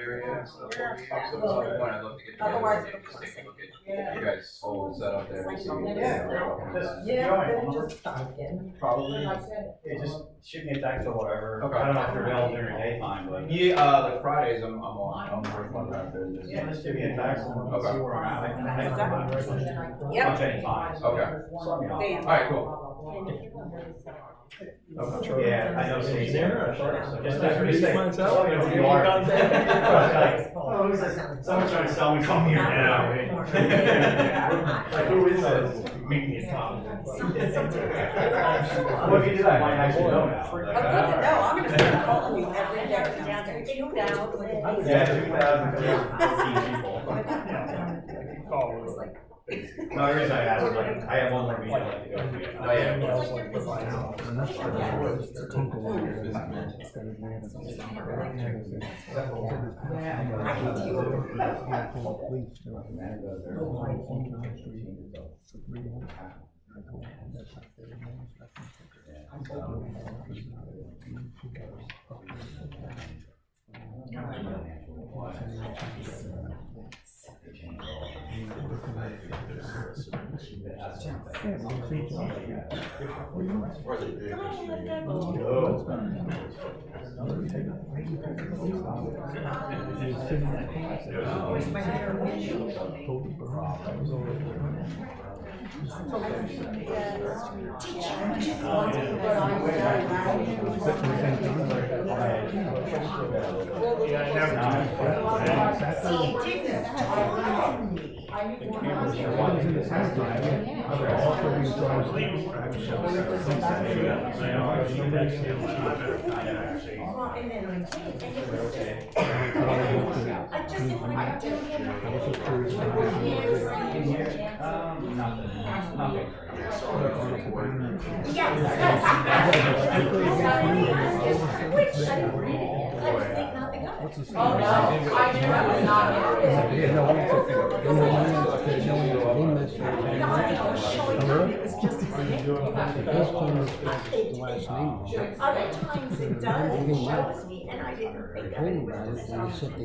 area and stuff. Yeah. At some point, I'd love to get together Otherwise, and just take a look at yeah. you guys' whole setup there. and see what you Probably, just shoot me a text or whatever. Okay. I don't know if you're available during the daytime, but. Yeah, like Fridays, I'm off. I'm working on that Thursdays. Yeah, just give me a text and Okay. see where I'm at. I can come Yep. anytime. Okay. So let me know. Damn. Alright, cool. Okay. Yeah, I know Steve's there. Just Introduce myself. Oh, who's this? Someone's trying to sell me come here now. Like, who is this? Meet me at Tom. Well, if you do that, I might actually know now. Oh, good to know. I'm gonna start calling you every day. Yeah, 2,015 people. No, the reason I asked is like, I have one more meeting I'd like to go to. Oh, yeah. Other times it does, shows me, and I didn't think of it. And maybe I was at a time.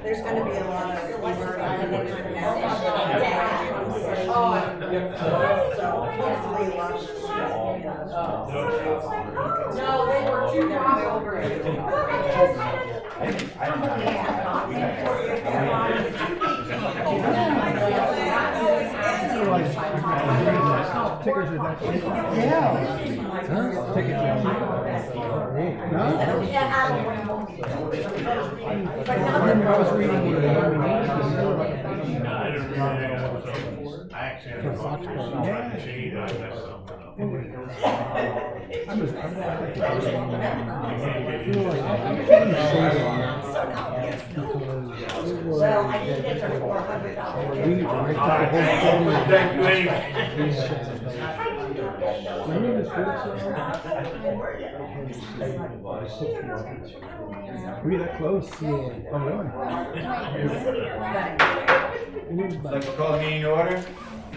There's gonna be a lot of hopefully a lot of. No, they were too far over it. Well, I did get your Were you that close? Yeah. Oh, really? I'd like to call the meeting to order.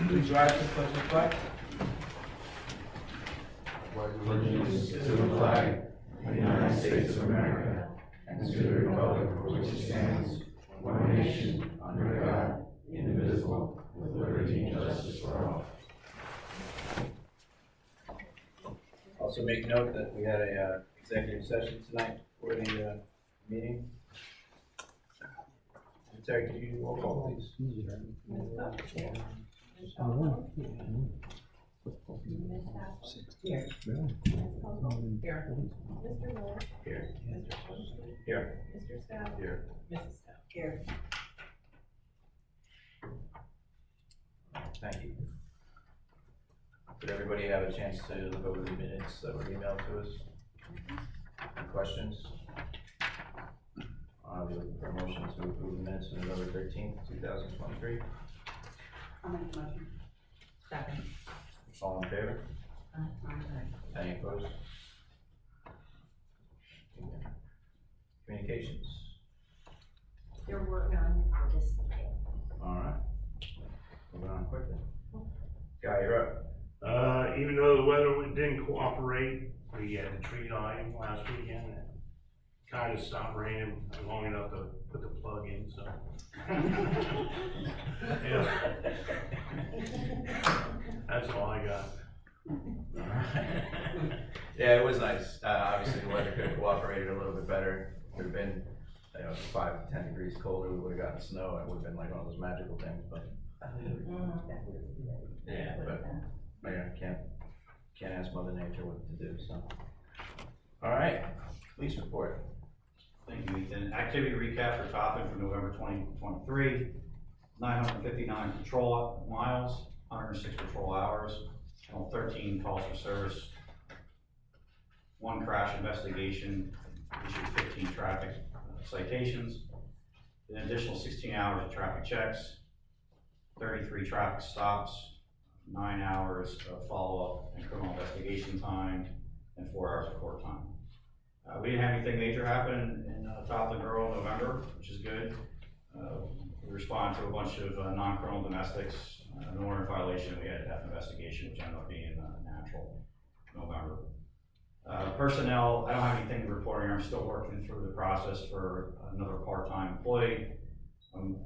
Please rise to pledge the flag. Allegiance to the flag of the United States of America and to the republic for which it stands, one nation, under God, indivisible, with liberty and justice for all. Also make note that we had a executive session tonight for the meeting. Terry, could you do roll call, please? Here. Here. Here. Here. Mr. Scott. Here. Mrs. Scott. Here. Thank you. Did everybody have a chance to look over the minutes that were emailed to us? Any questions? I'll be looking for a motion to approve the minutes of November 13th, 2023. I'll make the motion. Second. All in favor? Any opposed? Communications. They're working on for this detail. All right. Moving on quickly. Guy, you're up. Even though the weather didn't cooperate, we had the tree line last weekend. It kind of stopped raining long enough to put the plug in, so. Yeah. That's all I got. Yeah, it was nice. Obviously, the weather could have cooperated a little bit better. Could have been, 5 to 10 degrees colder. We would have gotten snow. It would have been like one of those magical things, but. Yeah, but can't ask Mother Nature what to do. So. All right, police report. Thank you, Ethan. Activity recap for Topton for November 2023. 959 patrol miles, 106 patrol hours, 13 calls for service, 1 crash investigation, issued 15 traffic citations, an additional 16 hours of traffic checks, 33 traffic stops, 9 hours of follow-up and criminal investigation time, and 4 hours of court time. We didn't have anything major happen in Topton Borough in November, which is good. We responded to a bunch of non-criminal domestics. No warrant violation. We had a death investigation, which ended up being natural in November. Personnel, I don't have anything to report here. I'm still working through the process for another part-time employee.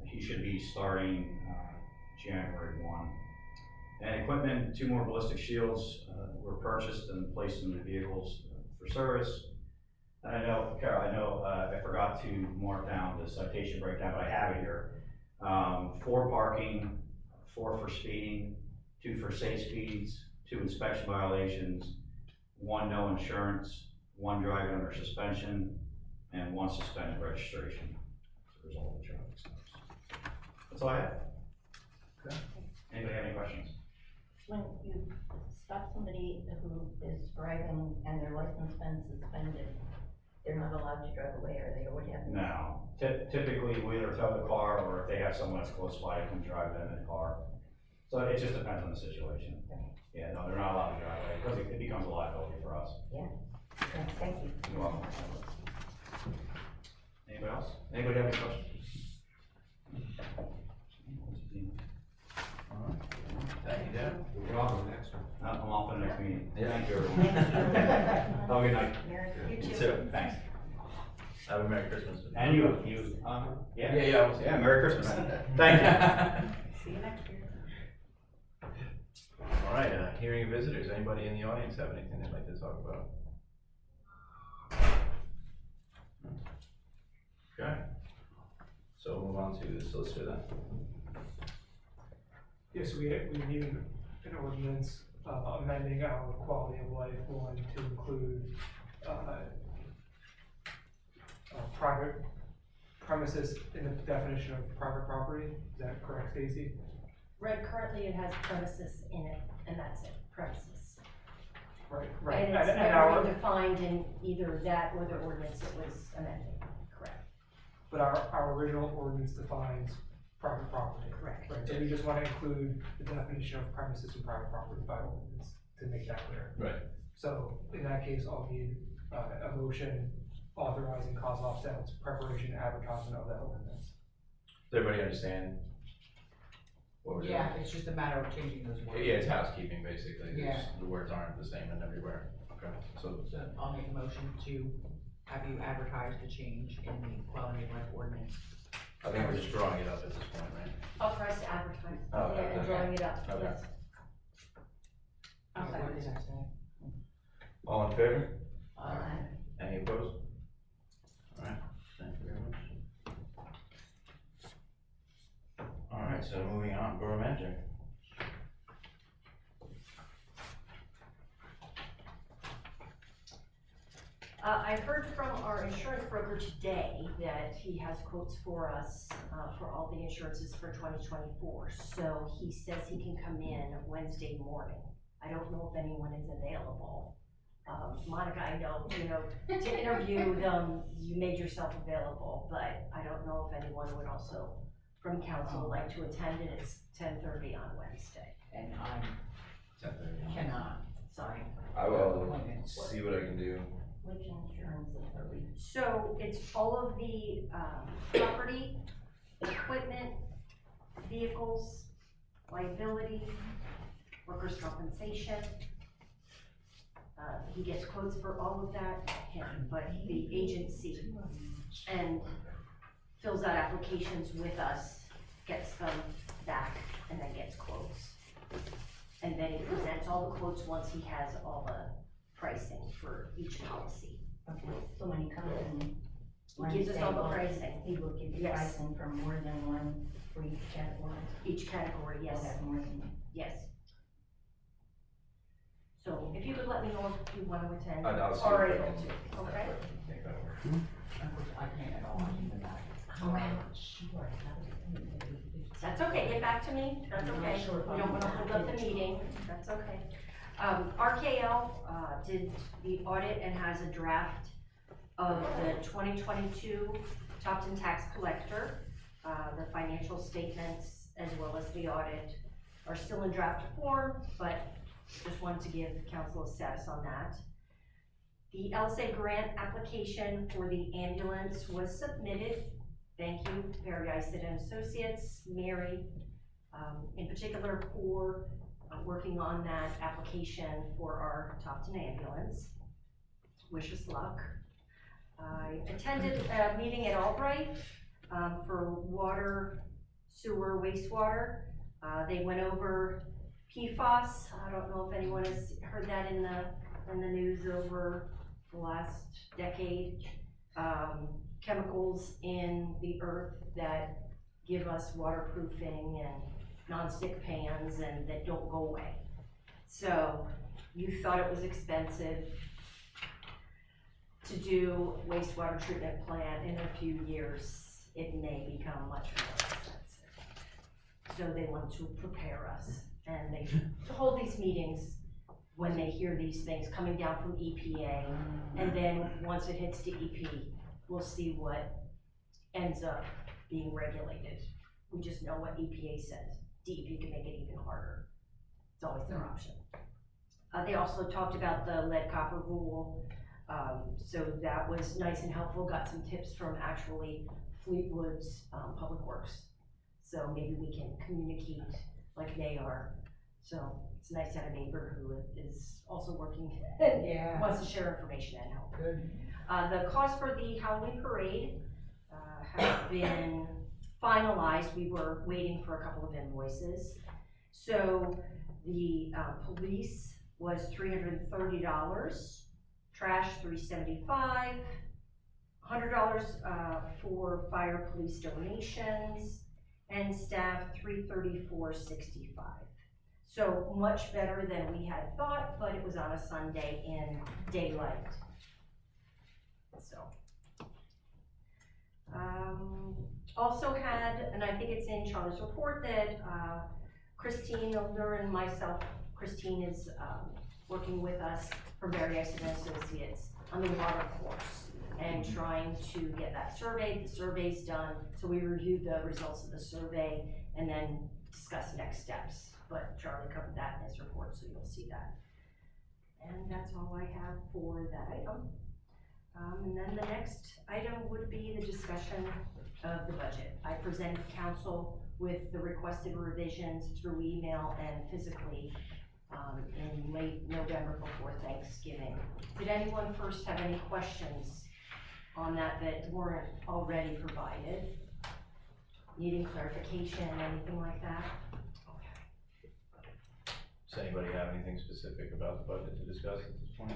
He should be starting January 1. And equipment, 2 more ballistic shields were purchased and placed in the vehicles for service. And I know, Carol, I forgot to mark down the citation breakdown, but I have it here. 4 parking, 4 for speeding, 2 for safe speeds, 2 inspection violations, 1 no insurance, 1 driving under suspension, and 1 suspended registration as a result of the traffic stops. That's all I have. Okay. Anybody have any questions? When you stop somebody who is driving and their license been suspended, they're not allowed to drive away, are they, or what happens? No. Typically, we either tow the car, or if they have someone that's close by, they can drive them in the car. So it just depends on the situation. Okay. Yeah, no, they're not allowed to drive away, because it becomes a liability for us. Yeah. Okay, thank you. You're welcome. Anybody else? Anybody have any questions? All right. Thank you, Dan. We're on to the next one. I'm off for the next meeting. Yeah. Thank you, everyone. Have a good night. You You too. too. Thanks. Have a Merry Christmas. And you, yeah. Yeah, Merry Christmas. Thank you. See you next year. All right, hearing visitors. Anybody in the audience have anything they'd like to talk about? Okay. So we'll move on to the solicitor then. Yes, we need an ordinance amending our quality of life one to include private premises in the definition of private property. Is that correct, Stacy? Right, currently it has premises in it, and that's it, premises. Right, right. And it's And never our, been defined in either that or the ordinance it was amended, correct? but our original ordinance defines private property. Correct. Right, so we just want to include the definition of premises and private property by ordinance to make that clear. Right. So in that case, I'll need a motion authorizing cost offsets, preparation, and advertisement of that ordinance. Does everybody understand what we're doing? Yeah, it's just a matter of changing those words. Yeah, it's housekeeping basically. Yeah. The words aren't the same in everywhere. Okay. So So I'll make a motion to have you advertise the change in the quality of life ordinance. I think we're just drawing it up at this point, right? Authorized to advertise, Oh, yeah, and okay. drawing it up, Okay. yes. What did I say? All in favor? Aye. Any opposed? All right, thank you very much. All right, so moving on, Borough Manager. I heard from our insurance broker today that he has quotes for us, for all the insurances for 2024. So he says he can come in Wednesday morning. I I don't know if anyone is available. Monica, I know, to interview them, you made yourself available, but I don't know if anyone would also, from council, would like to attend it. It's 10:30 on Wednesday. And I 10:30. cannot sign. I will appointments. see what I can do. Which insurances are we? So it's all of the, property, equipment, vehicles, liability, workers' compensation. He gets quotes for all of that, but the agency and fills out applications with us, gets them back, and then gets quotes. And then he presents all the quotes once he has all the pricing for each policy. Okay, so when he comes in He gives us all the Wednesday, pricing, he will give you Yes. pricing for more than one for each category. each category, yes, Okay, more than one. yes. So if you could let me know if you want to attend, I'll see or if I able can to, okay? make that work. Unfortunately, I can't at all, I'm in the back. I'm not sure. That's okay, get back to me, that's I'm not okay. sure if We don't want to hold up the meeting, that's okay. RKL, did the audit and has a draft of the 2022 Topton tax collector. The financial statements as well as the audit are still in draft form, but just wanted to give council a status on that. The LSA grant application for the ambulance was submitted. Thank you, Barry Isid and Associates, Mary, in particular for working on that application for our Topton ambulance. Wish us luck. I attended a meeting at Albright for water, sewer, wastewater. They went over PFAS. I don't know if anyone has heard that in the news over the last decade. Chemicals in the earth that give us waterproofing and nonstick pans and that don't go away. So you thought it was expensive to do wastewater treatment plant. In a few years, it may become much more expensive. So they want to prepare us, and they hold these meetings when they hear these things coming down from EPA, and then once it hits to EP, we'll see what ends up being regulated. We just know what EPA says. DEP can make it even harder. It's always their option. They also talked about the lead copper rule. So that was nice and helpful. Got some tips from actually Fleetwood's Public Works. So maybe we can communicate like they are. So it's nice to have a neighbor who is also working and Yeah. wants to share information and help. Good. The cost for the Halloween parade has been finalized. We were waiting for a couple of invoices. So the police was $330, trash $375, $100 for fire police donations, and staff $334.65. So much better than we had thought, but it was on a Sunday in daylight. So, also had, and I think it's in Charlie's report, that Christine Milner and myself, Christine is working with us from Barry Isid and Associates on the water course and trying to get that surveyed. The survey's done, so we reviewed the results of the survey and then discuss next steps. But Charlie covered that in his report, so you'll see that. And that's all I have for that item. And then the next item would be the discussion of the budget. I presented council with the requested revisions through email and physically in late November before Thanksgiving. Did anyone first have any questions on that weren't already provided? Needing clarification, anything like that? Does anybody have anything specific about the budget to discuss at this point?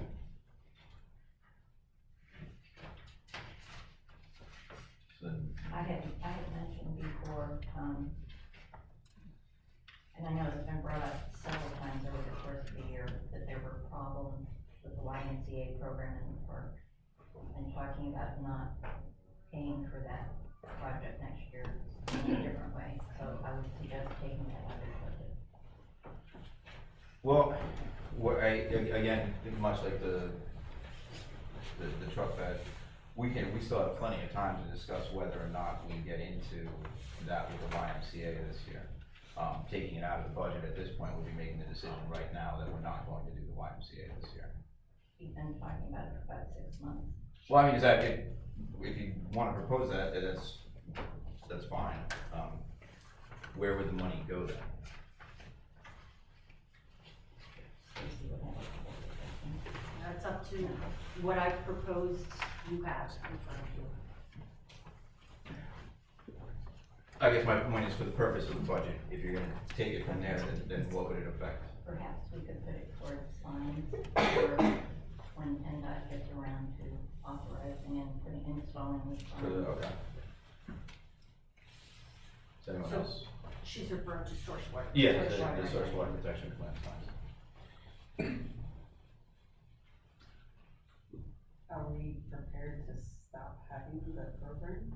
So then, I had mentioned before, and I know it's been brought up several times over the course of the year, that there were problems with the YMCA program in the park, and talking about not paying for that project next year in a different way, so I would suggest taking that out of the budget. well, Again, much like the truck bed, we still have plenty of time to discuss whether or not we get into that with the YMCA this year. Taking it out of the budget at this point would be making the decision right now that we're not going to do the YMCA this year. We've been talking about it for about 6 months. Well, I mean, if you wanna propose that, that's fine. Where would the money go then? Stacy would have a That's up to what I've proposed you have in front of you. I guess my point is for the purpose of the budget, if you're gonna take it from there, then what would it affect? Perhaps we could put it towards signs, or when PennDOT gets around to authorizing and installing the For the, signs. okay. Is anyone So- else? She's referring to source water. Yeah, Source water the source measure. water protection plan signs. Are we prepared to stop having the program?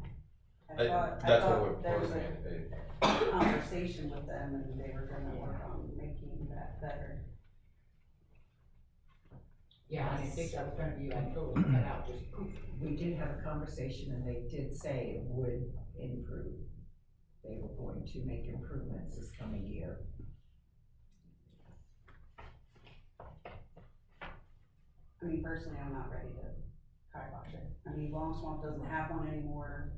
That's what we're there was proposing. a conversation with them and they were gonna work on making that better. Yeah, I didn't think that was gonna be like totally cut out, just poof. We did have a conversation and they did say it would improve. They were going to make improvements this coming year. I mean, personally, I'm not ready to kibosh it. I mean, Long Swamp doesn't have one anymore.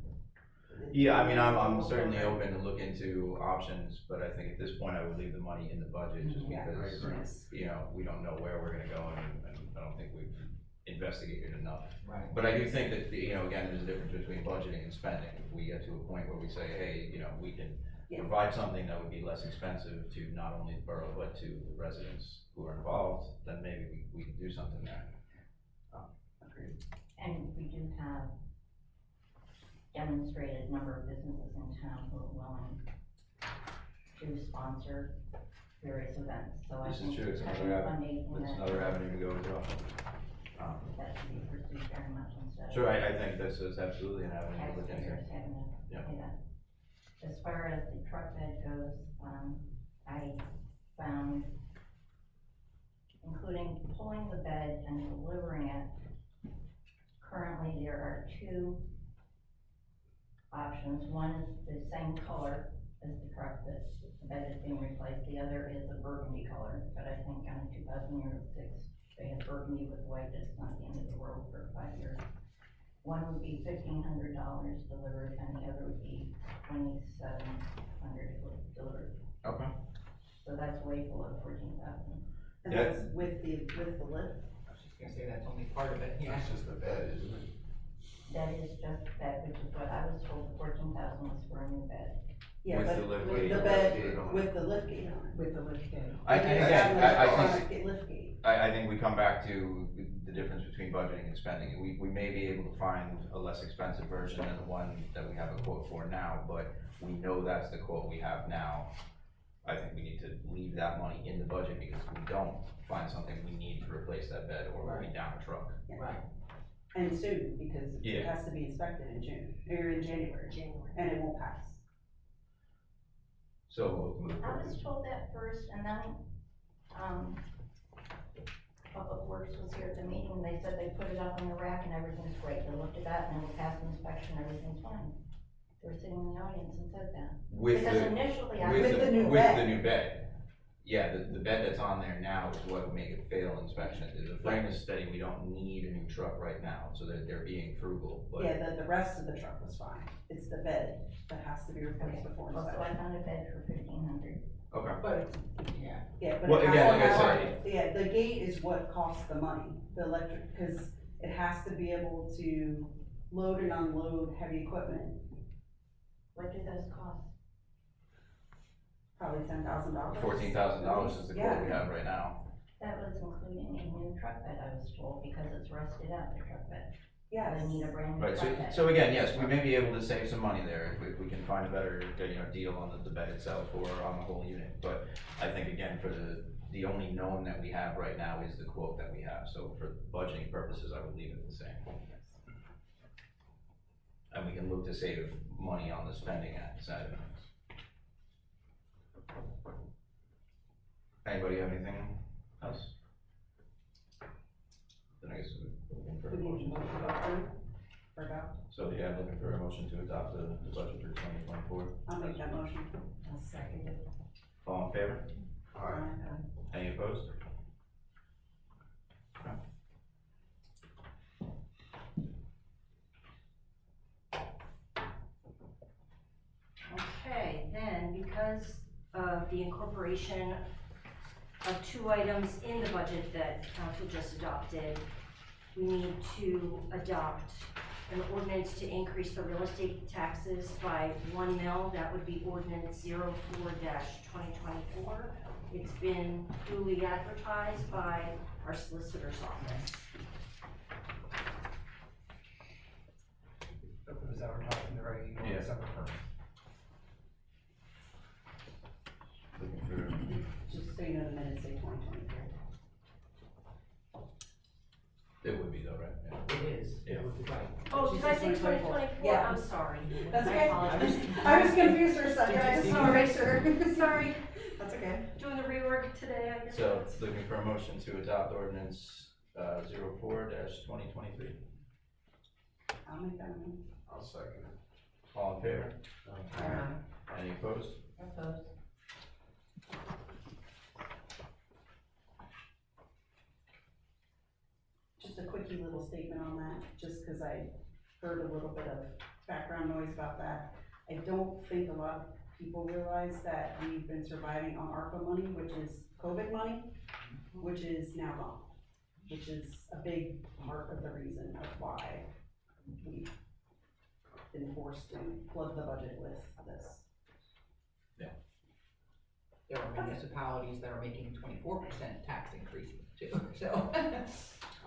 Yeah, I mean, I'm certainly open to look into options, but I think at this point I would leave the money in the budget just Yeah, because, yes. you know, we don't know where we're gonna go and I don't think we've investigated enough. Right. But I do think that, you know, again, there's a difference between budgeting and spending. If we get to a point where we say, hey, you know, we can Yeah. provide something that would be less expensive to not only the borough, but to the residents who are involved, then maybe we can do something there. Agreed. And we do have demonstrated number of businesses in town who are willing to sponsor various events, so I This is think true, it's having another funding in That's that, another avenue to go as well. that should be pursued very much instead of. Sure, I think this is absolutely an avenue to look into. Taxpayers having to Yeah. pay that. As far as the truck bed goes, I found, including pulling the bed and delivering it, currently there are 2 options. One is the same color as the truck that the bed is being replaced, the other is a burgundy color, but I think on 2006, they had burgundy with white, it's not the end of the world for 5 years. One would be $1,500 delivered, and the other would be $2,700 delivered. Okay. So that's way below 14,000. And Yeah. that's with the lift? I was just gonna say that's only part of it, yeah. That's just the bed, isn't it? That is just that, which is what I was told, 14,000 was for a new bed. Yeah, With but the lift with gate. the Lift bed, gate on it. with the lift gate on it. With the lift gate. I think, Get lift gate. I think we come back to the difference between budgeting and spending. We may be able to find a less expensive version than the one that we have a quote for now, but we know that's the quote we have now. I think we need to leave that money in the budget because if we don't find something we need to replace that bed or we'll be down a truck. Right. And soon, because it Yeah. has to be inspected in June, or in January, and it won't pass. So, I was told that first, and then, Public Works was here at the meeting, they said they put it up on the rack and everything's great, they looked at that and it will pass inspection, everything's fine. They were sitting in the audience and said that. with Because the, initially I. With the new with bed. the new bed. Yeah, the bed that's on there now is what would make it fail inspection. The frame is steady, we don't need a new truck right now, so they're being frugal, but. Yeah, the rest of the truck was fine. It's the bed that has to be replaced before Well, so I inspection. found a bed for 1,500. Okay. But it's, yeah, Yeah, but Well, it again, has to like I have, yeah, the gate is what costs the money, the electric, cause it has to be able to load and unload heavy equipment, What do those cost? probably $10,000. $14,000 is the quote we have right now. That was including a new truck bed, I was told, because it's rusted out, the truck bed. Yes. They need a brand new Right, truck bed. so again, yes, we may be able to save some money there if we can find a better, deal on the bed itself or on the whole unit. But I think again, for the only known that we have right now is the quote that we have, so for budgeting purposes, I would leave it the same. And we can look to save money on the spending side of things. Anybody have anything else? yeah, I'm looking for a motion to adopt the budget for 2024. I'll make that motion. I'll second it. All in favor? Aye. Any opposed? Okay, then, because of the incorporation of two items in the budget that council just adopted, we need to adopt an ordinance to increase the real estate taxes by 1 mil. That would be ordinance 04-2024. It's been duly advertised by our solicitor's office. It was advertised in the writing on Yeah. December 1st. Looking for, Just so you know, the minutes say 2023. it would be though, right? Yeah. It is, Yeah. right. Oh, She did I said say 2024? 2024? Yeah. I'm sorry. That's I okay. apologize. I was confused for a second, I just wanna make sure. Sorry, That's okay. doing the rework today, I guess. So, looking for a motion to adopt ordinance, 04-2023. I'll make that one. I'll second it. All in favor? Aye. Any opposed? Opposed? Just a quickie little statement on that, just because I heard a little bit of background noise about that. I don't think a lot of people realize that we've been surviving on ARPA money, which is COVID money, which is now gone, which is a big part of the reason of why we've been forced to flood the budget with this. There are municipalities that are making 24% tax increases too, so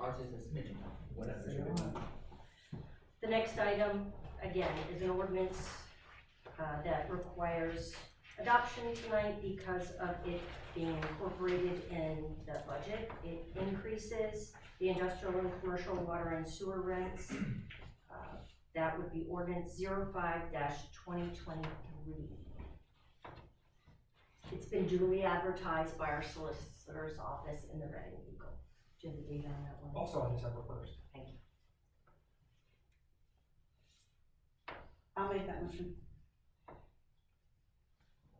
ours is a smidgen, whatever. The next item, again, is an ordinance that requires adoption tonight because of it being incorporated in the budget. It increases the industrial and commercial water and sewer rents. That would be ordinance 05-2023. It's been duly advertised by our solicitor's office in the Reading Eagle. Do you have the date on that one? Also on December 1st. Thank you. I'll make that motion.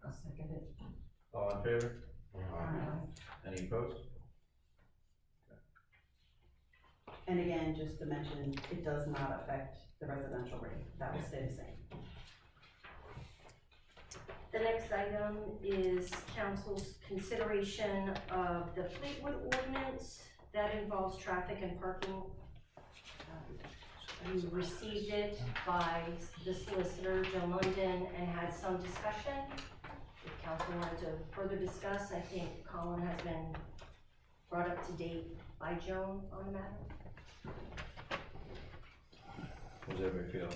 I'll second it. All in favor? Aye. Any opposed? And again, just to mention, it does not affect the residential rate, that will stay the same. The next item is council's consideration of the Fleetwood ordinance that involves traffic and parking. You received it by the solicitor, Joan London, and had some discussion. If council wanted to further discuss, I think Colin has been brought up to date by Joan on the matter. What does everybody feel?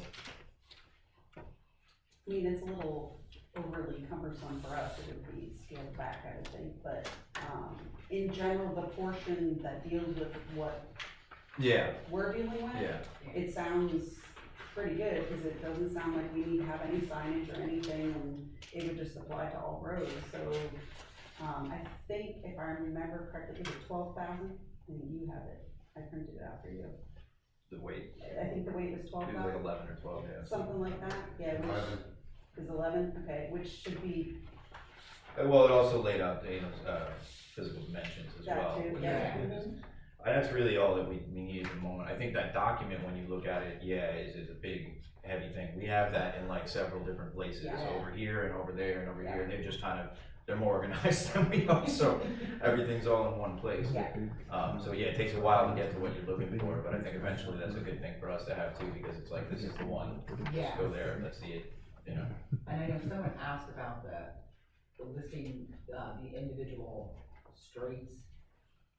I mean, it's a little overly cumbersome for us, it would be scaled back, I would think, but, in general, the portion that deals with what Yeah, we're dealing with, yeah. it sounds pretty good, because it doesn't sound like we need to have any signage or anything, and it would just apply to all roads, so, I think if I remember correctly, is it 12,000? And you have it, I printed it out for you. The weight, I think the weight was maybe 12,000, like 11 or 12, yeah. something like that, yeah, which 11. is 11, okay, which should be Well, it also laid out, physical dimensions as that well. too, which yeah. I think is- That's really all that we need at the moment. I think that document, when you look at it, is a big, heavy thing. We have that in like several different places, Yeah. over here and over there and over Yeah. here. They've just they're more organized than we are, so everything's all in one place. Yeah. So yeah, it takes a while to get to what you're looking for, but I think eventually that's a good thing for us to have too, because it's like, this is the one. Yeah. Just go there, let's see it, you know. And I know someone asked about the listing, the individual streets.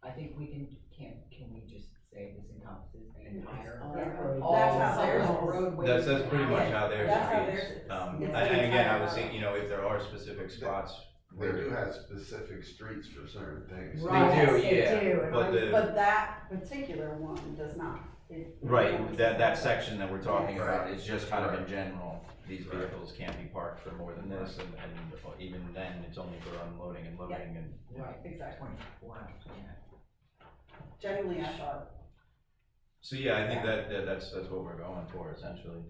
I think we can we just say this encompasses the entire? Yeah. all That's how theirs all is. roadways? That's pretty much how theirs That's how is. theirs is. It's And the again, I entire was road. thinking, if there are specific spots. They do have specific streets for certain things. Right. They do, Yes, they yeah, do. but But that particular one does not. It- right, that section that we're talking Yes. about is just kind of in general, these vehicles can't be parked for more than this, and even then, it's only for unloading and loading and. Right, Exactly. 24 hours, yeah. Generally, I thought, So yeah, I think that's what we're going for essentially.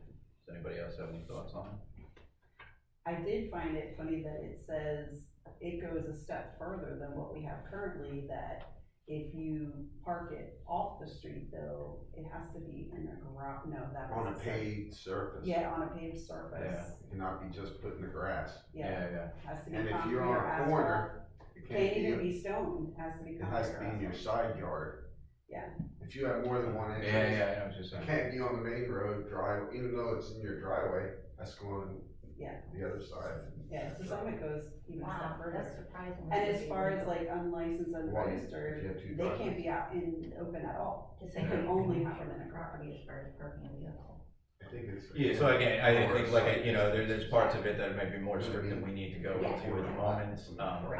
Does anybody else have any thoughts on it? I did find it funny that it says, it goes a step further than what we have currently, that if you park it off the street though, it has to be in a garage, no, that was. On a paved surface. Yeah, on a paved surface, It cannot be just put in the grass. yeah, Yeah. has to be And if concrete you're or on a asphalt. corner, it Can't even be stone, it has to be it concrete has to or be in your asphalt. side yard. Yeah. If you have more than one entrance. Yeah, I know what you're It saying. can't be on the main road drive, even though it's in your driveway, that's going Yeah. the other side. Yeah, so some it goes even a step Wow, that's further. surprising. And as far as like unlicensed, If unregistered, you have two they can't driveways. be out in open at all. To They say can only have them on in the a garage. property as far as parking a vehicle. I think it's. Yeah, so again, I think like, you know, there's parts of it that may be more strict than we need to go Yeah. into at the moment.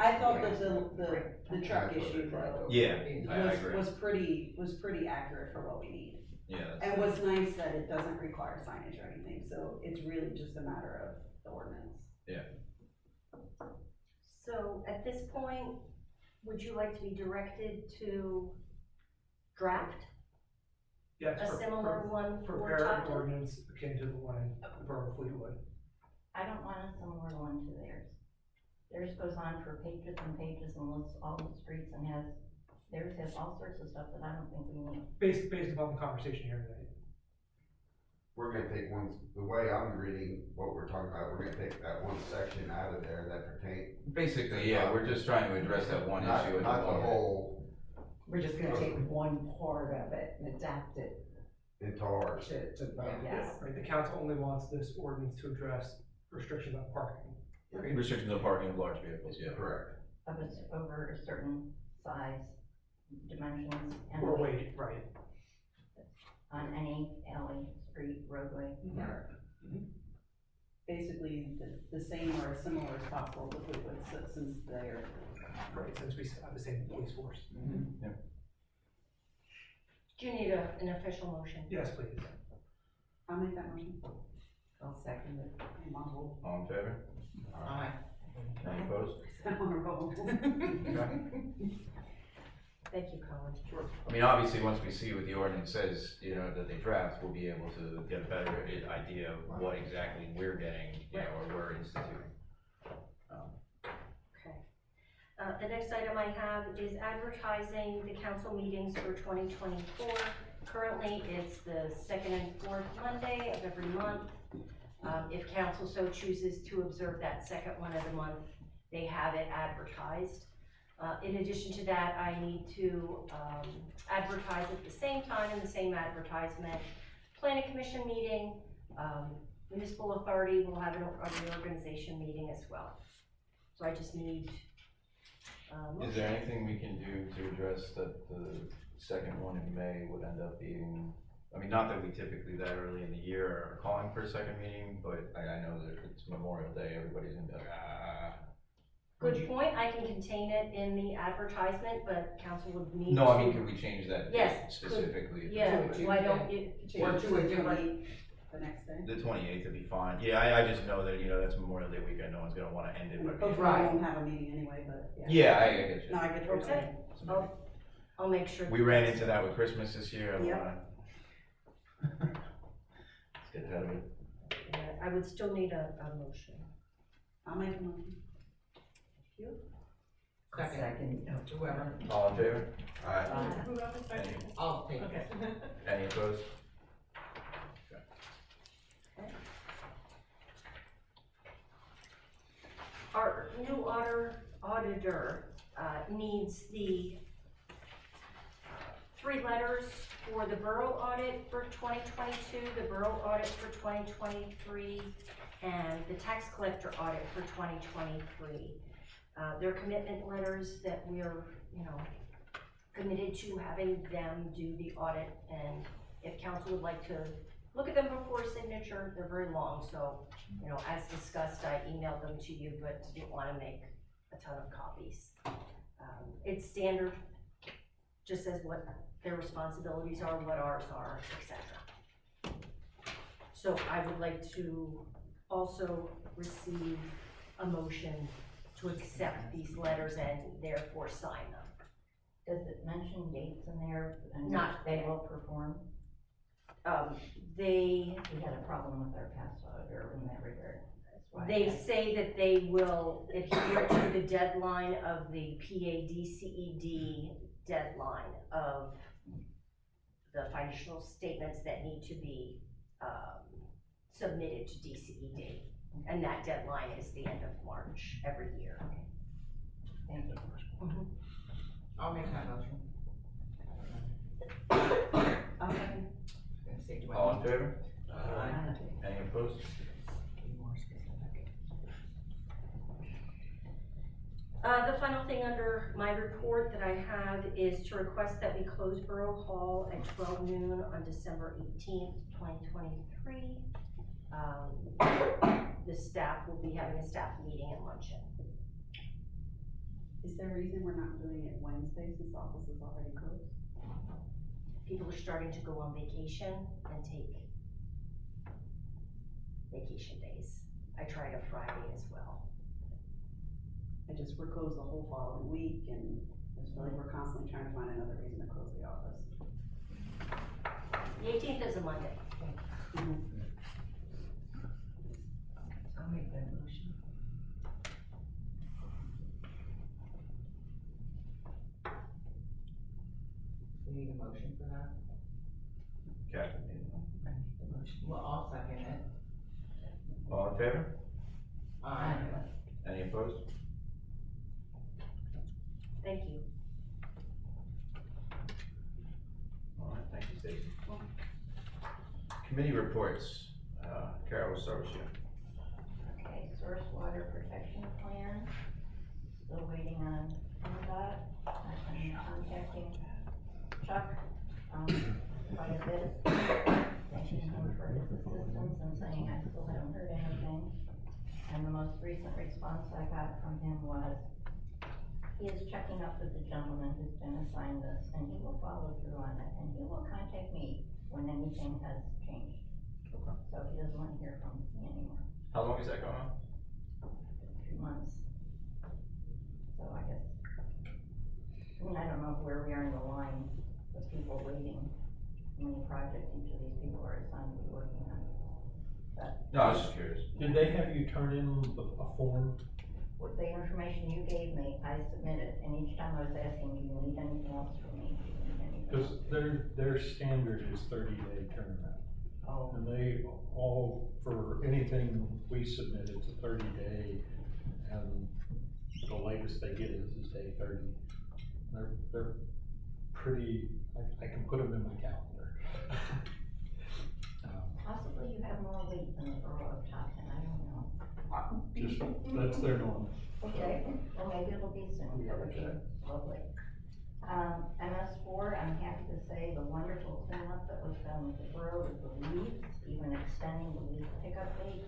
I thought that the truck issue though. Yeah, I agree. Was pretty accurate for what we need. Yeah, And what's nice that it doesn't require signage or anything, so it's really just a matter of the ordinance. So at this point, would you like to be directed to draft Yes, a similar one for prepare an Topton? ordinance akin to the one in the Borough of Fleetwood. I don't want a similar one to theirs. Theirs goes on for pages and pages and lists all the streets and theirs has all sorts of stuff that I don't think we need. Based upon the conversation here today. We're gonna take the way I'm reading what we're talking about, we're gonna take that one section out of there that pertain. basically, yeah, we're just trying to address that one Not- issue at Not the the moment. whole We're just gonna take one part of it and adapt it into ours. to the. Yes. Right, the council only wants this ordinance to address restrictions on parking. Restrictions on parking of large vehicles, yeah. Correct. Of it's over a certain size, dimensions, and Or weight weight, right. on any alley, street, roadway. Basically, the same or as similar as possible to Fleetwood, since they're. Right, since we have the same police force. Do you need an official motion? Yes, please. I'll make that motion. I'll second it. I'm on hold. All in favor? Aye. Any opposed? I'm on a roll. Thank you, Colin. I mean, obviously, once we see what the ordinance says, you know, that they draft, we'll be able to get a better idea of what exactly we're getting, you know, or we're instituting. Okay. The next item I have is advertising the council meetings for 2024. Currently, it's the second and fourth Monday of every month. If council so chooses to observe that second one of the month, they have it advertised. In addition to that, I need to advertise at the same time in the same advertisement, planning commission meeting, municipal authority will have a reorganization meeting as well. So I just need. Is there anything we can do to address that the second one in May would end up being, I mean, not that we typically that early in the year are calling for a second meeting, but I know that it's Memorial Day, everybody's gonna be like, Good point, I can contain it in the advertisement, but council would need to. No, I mean, could we change that date Yes, specifically? Yeah, To why don't you? Or to a different- the next day. The 28th would be fine. Yeah, I just know that, you know, that's Memorial Day weekend, no one's gonna wanna end it by being. Hopefully we won't have a meeting anyway, but yeah. Yeah, I get you. No, I get what you're Okay. saying. I'll make sure. We ran into that with Christmas this year, I don't Yep. wanna. Let's get ahead of it. Yeah, I would still need a motion. I'll make a motion. Second, whoever. All in favor? Alright. Any, I'll take it. any opposed? Our new auditor needs the 3 letters for the borough audit for 2022, the borough audit for 2023, and the tax collector audit for 2023. They're commitment letters that we're, you know, committed to having them do the audit, and if council would like to look at them before signature, they're very long, so, you know, as discussed, I emailed them to you, but didn't want to make a ton of copies. It's standard, just says what their responsibilities are, what ours are, etc. So I would like to also receive a motion to accept these letters and therefore sign them. Does it mention dates in there and Not they there. will perform? They, We had a problem with our password or in that regard. That's why. they say that they will adhere to the deadline of the PADCED deadline of the financial statements that need to be, submitted to DCED. And that deadline is the end of March every year. Thank you. I'll make that motion. I'll second. Gonna say, do I All in need- favor? Aye. Any opposed? Be more specific. The final thing under my report that I have is to request that we close Borough Hall at 12 noon on December 18th, 2023. The staff will be having a staff meeting and luncheon. Is there a reason we're not doing it Wednesday since the office is already closed? People are starting to go on vacation and take vacation days. I tried a Friday as well. We're closed the whole following week, and I just feel like we're constantly trying to find another reason to close the office. The 18th is a Monday. I'll make that motion. We need a motion for that? Captain, need one. I need the motion. Well, I'll second it. All in favor? Aye. Any opposed? Thank you. All right, thank you, Stacy. Committee reports. Carol, we'll start with you. Okay, source water protection plan, still waiting on that. I've been contacting Chuck, quite a bit, thanking him for his assistance and saying I still haven't heard anything. And the most recent response I got from him was, he is checking up with the gentleman who's been assigned this, and he will follow through on it, and he will contact me when anything has changed. Okay. So he doesn't want to hear from me anymore. How long is that going on? 2 months. So I guess, I mean, I don't know where we are in the line with people waiting, how many projects each of these people are assigned to be working on. But No, I was just curious. Did they have you turn in a form? with the information you gave me, I submitted, and each time I was asking, do you need anything else from me? Do you need anything Cause else? their standard is 30-day turnaround. Oh, And they all, for anything we submit, it's a 30-day, and the latest they get is day 30. They're pretty, I can put them in my calendar. possibly you have more weight than the borough of Topton, I don't know. Just, that's their norm. Okay, well, maybe it'll be soon, that would be lovely. MS4, I'm happy to say the wonderful cleanup that was done with the borough with the leaves, even extending the leaf pickup date,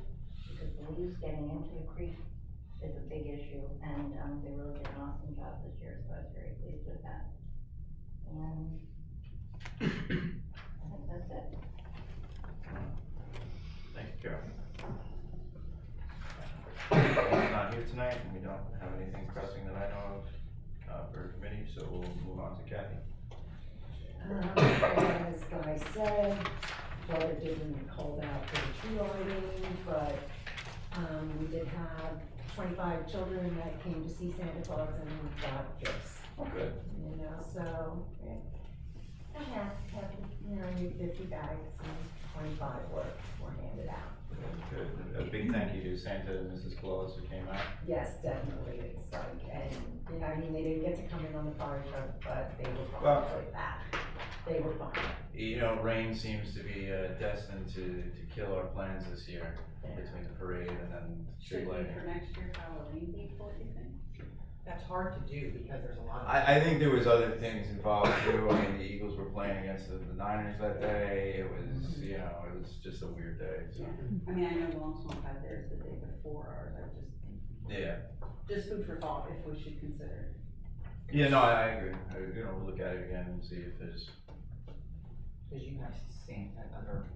because the leaves getting into the creek is a big issue, and, they really did an awesome job this year, so I was very pleased with that. And I think that's it. Thank you, Carol. We're not here tonight, and we don't have anything pressing that I know of, for committee, so we'll move on to Kathy. As Guy said, weather didn't hold out for the tree lighting, but, we did have 25 children that came to see Santa Claus and got gifts, Oh, good. you know, so, new 50 bags and 25 were handed out. Good. A big thank you to Santa and Mrs. Claus who came out. Yes, definitely, it's like, and, you know, I mean, they didn't get to come in on the fire truck, but they were Well- fine with that. They were fine. You know, rain seems to be destined to kill our plans this year, between the parade and then tree Should we lighting. for next year Halloween people, do you think? That's hard to do because there's a lot of. I think there was other things involved too. I mean, the Eagles were playing against the Niners that day. It was, you know, it was just a weird day, so. I mean, I know Long Swamp had theirs the day before ours, Yeah. just food for thought if we should consider. Yeah, no, I agree. You know, we'll look at it again and see if there's, Cause you have Santa and other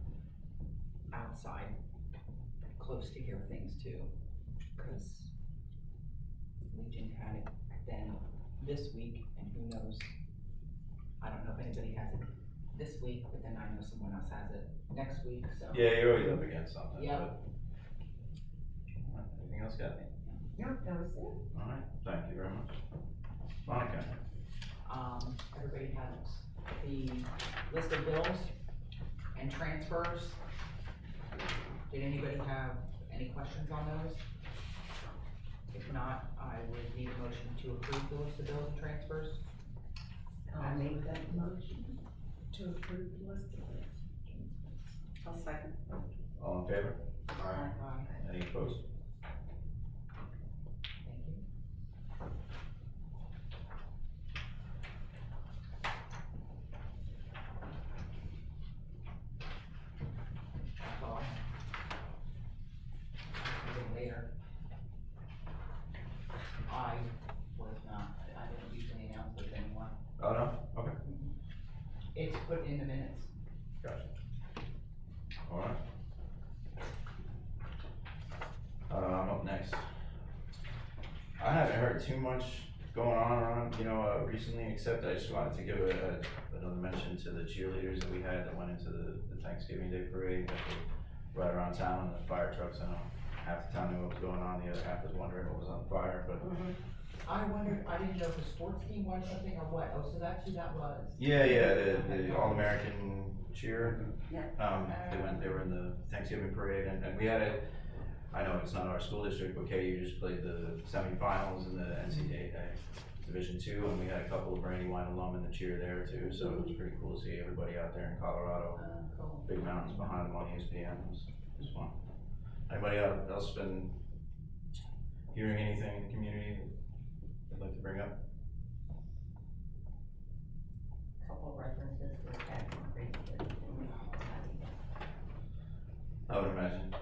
outside, close to here things too. Cause Legion had it then this week, and who knows? I don't know if anybody has it this week, but then I know someone else has it next week, so. Yeah, you're always up against something, Yeah. but. Anything else, Kathy? No, that was it. All right, thank you very much. Monica? Everybody has the list of bills and transfers. Did anybody have any questions on those? If not, I would need a motion to approve the list of bills and transfers. I'll make that motion to approve the list of this. I'll second. All in favor? Aye. Any opposed? Thank you. That's all. Later. I was not, I didn't usually announce with anyone. Oh, no? Okay, It's put in the minutes. gotcha. All right. I'm up next. I haven't heard too much going on around, recently, except I just wanted to give another mention to the cheerleaders that we had that went into the Thanksgiving Day parade that were right around town in the fire trucks. I know half the town knew what was going on, the other half was wondering what was on fire, but. I wondered, I didn't know if the sports team won something or what, oh, so that's who that was. Yeah, the All-American cheer. Yeah. They were in the Thanksgiving parade, and we had I know it's not our school district, but KU just played the semifinals in the NCAA Division II, and we had a couple of Brandywine alum in the cheer there too, so it was pretty cool to see everybody out there in Colorado. Cool. Big mountains behind them on ESPN, it was fun. Anybody else been hearing anything in the community that they'd like to bring up? Couple references to the tax increase, but I would imagine.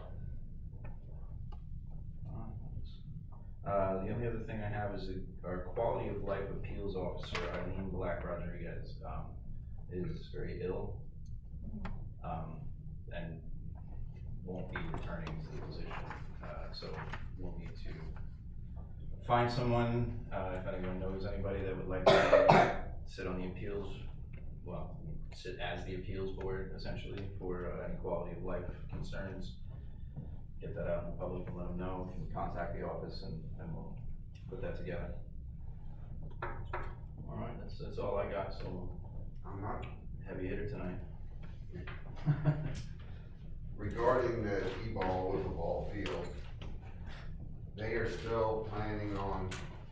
The only other thing I have is our quality of life appeals officer, Eileen Black Rodriguez, is very ill. And won't be returning to the position, so we'll need to find someone, if anyone knows anybody that would like to sit on the appeals, sit as the appeals board essentially for any quality of life concerns. Get that out in the public and let them know. You can contact the office and we'll put that together. All right, that's all I got, so I'm not, heavy hitter tonight. regarding the T-ball with the ball field, they are still planning on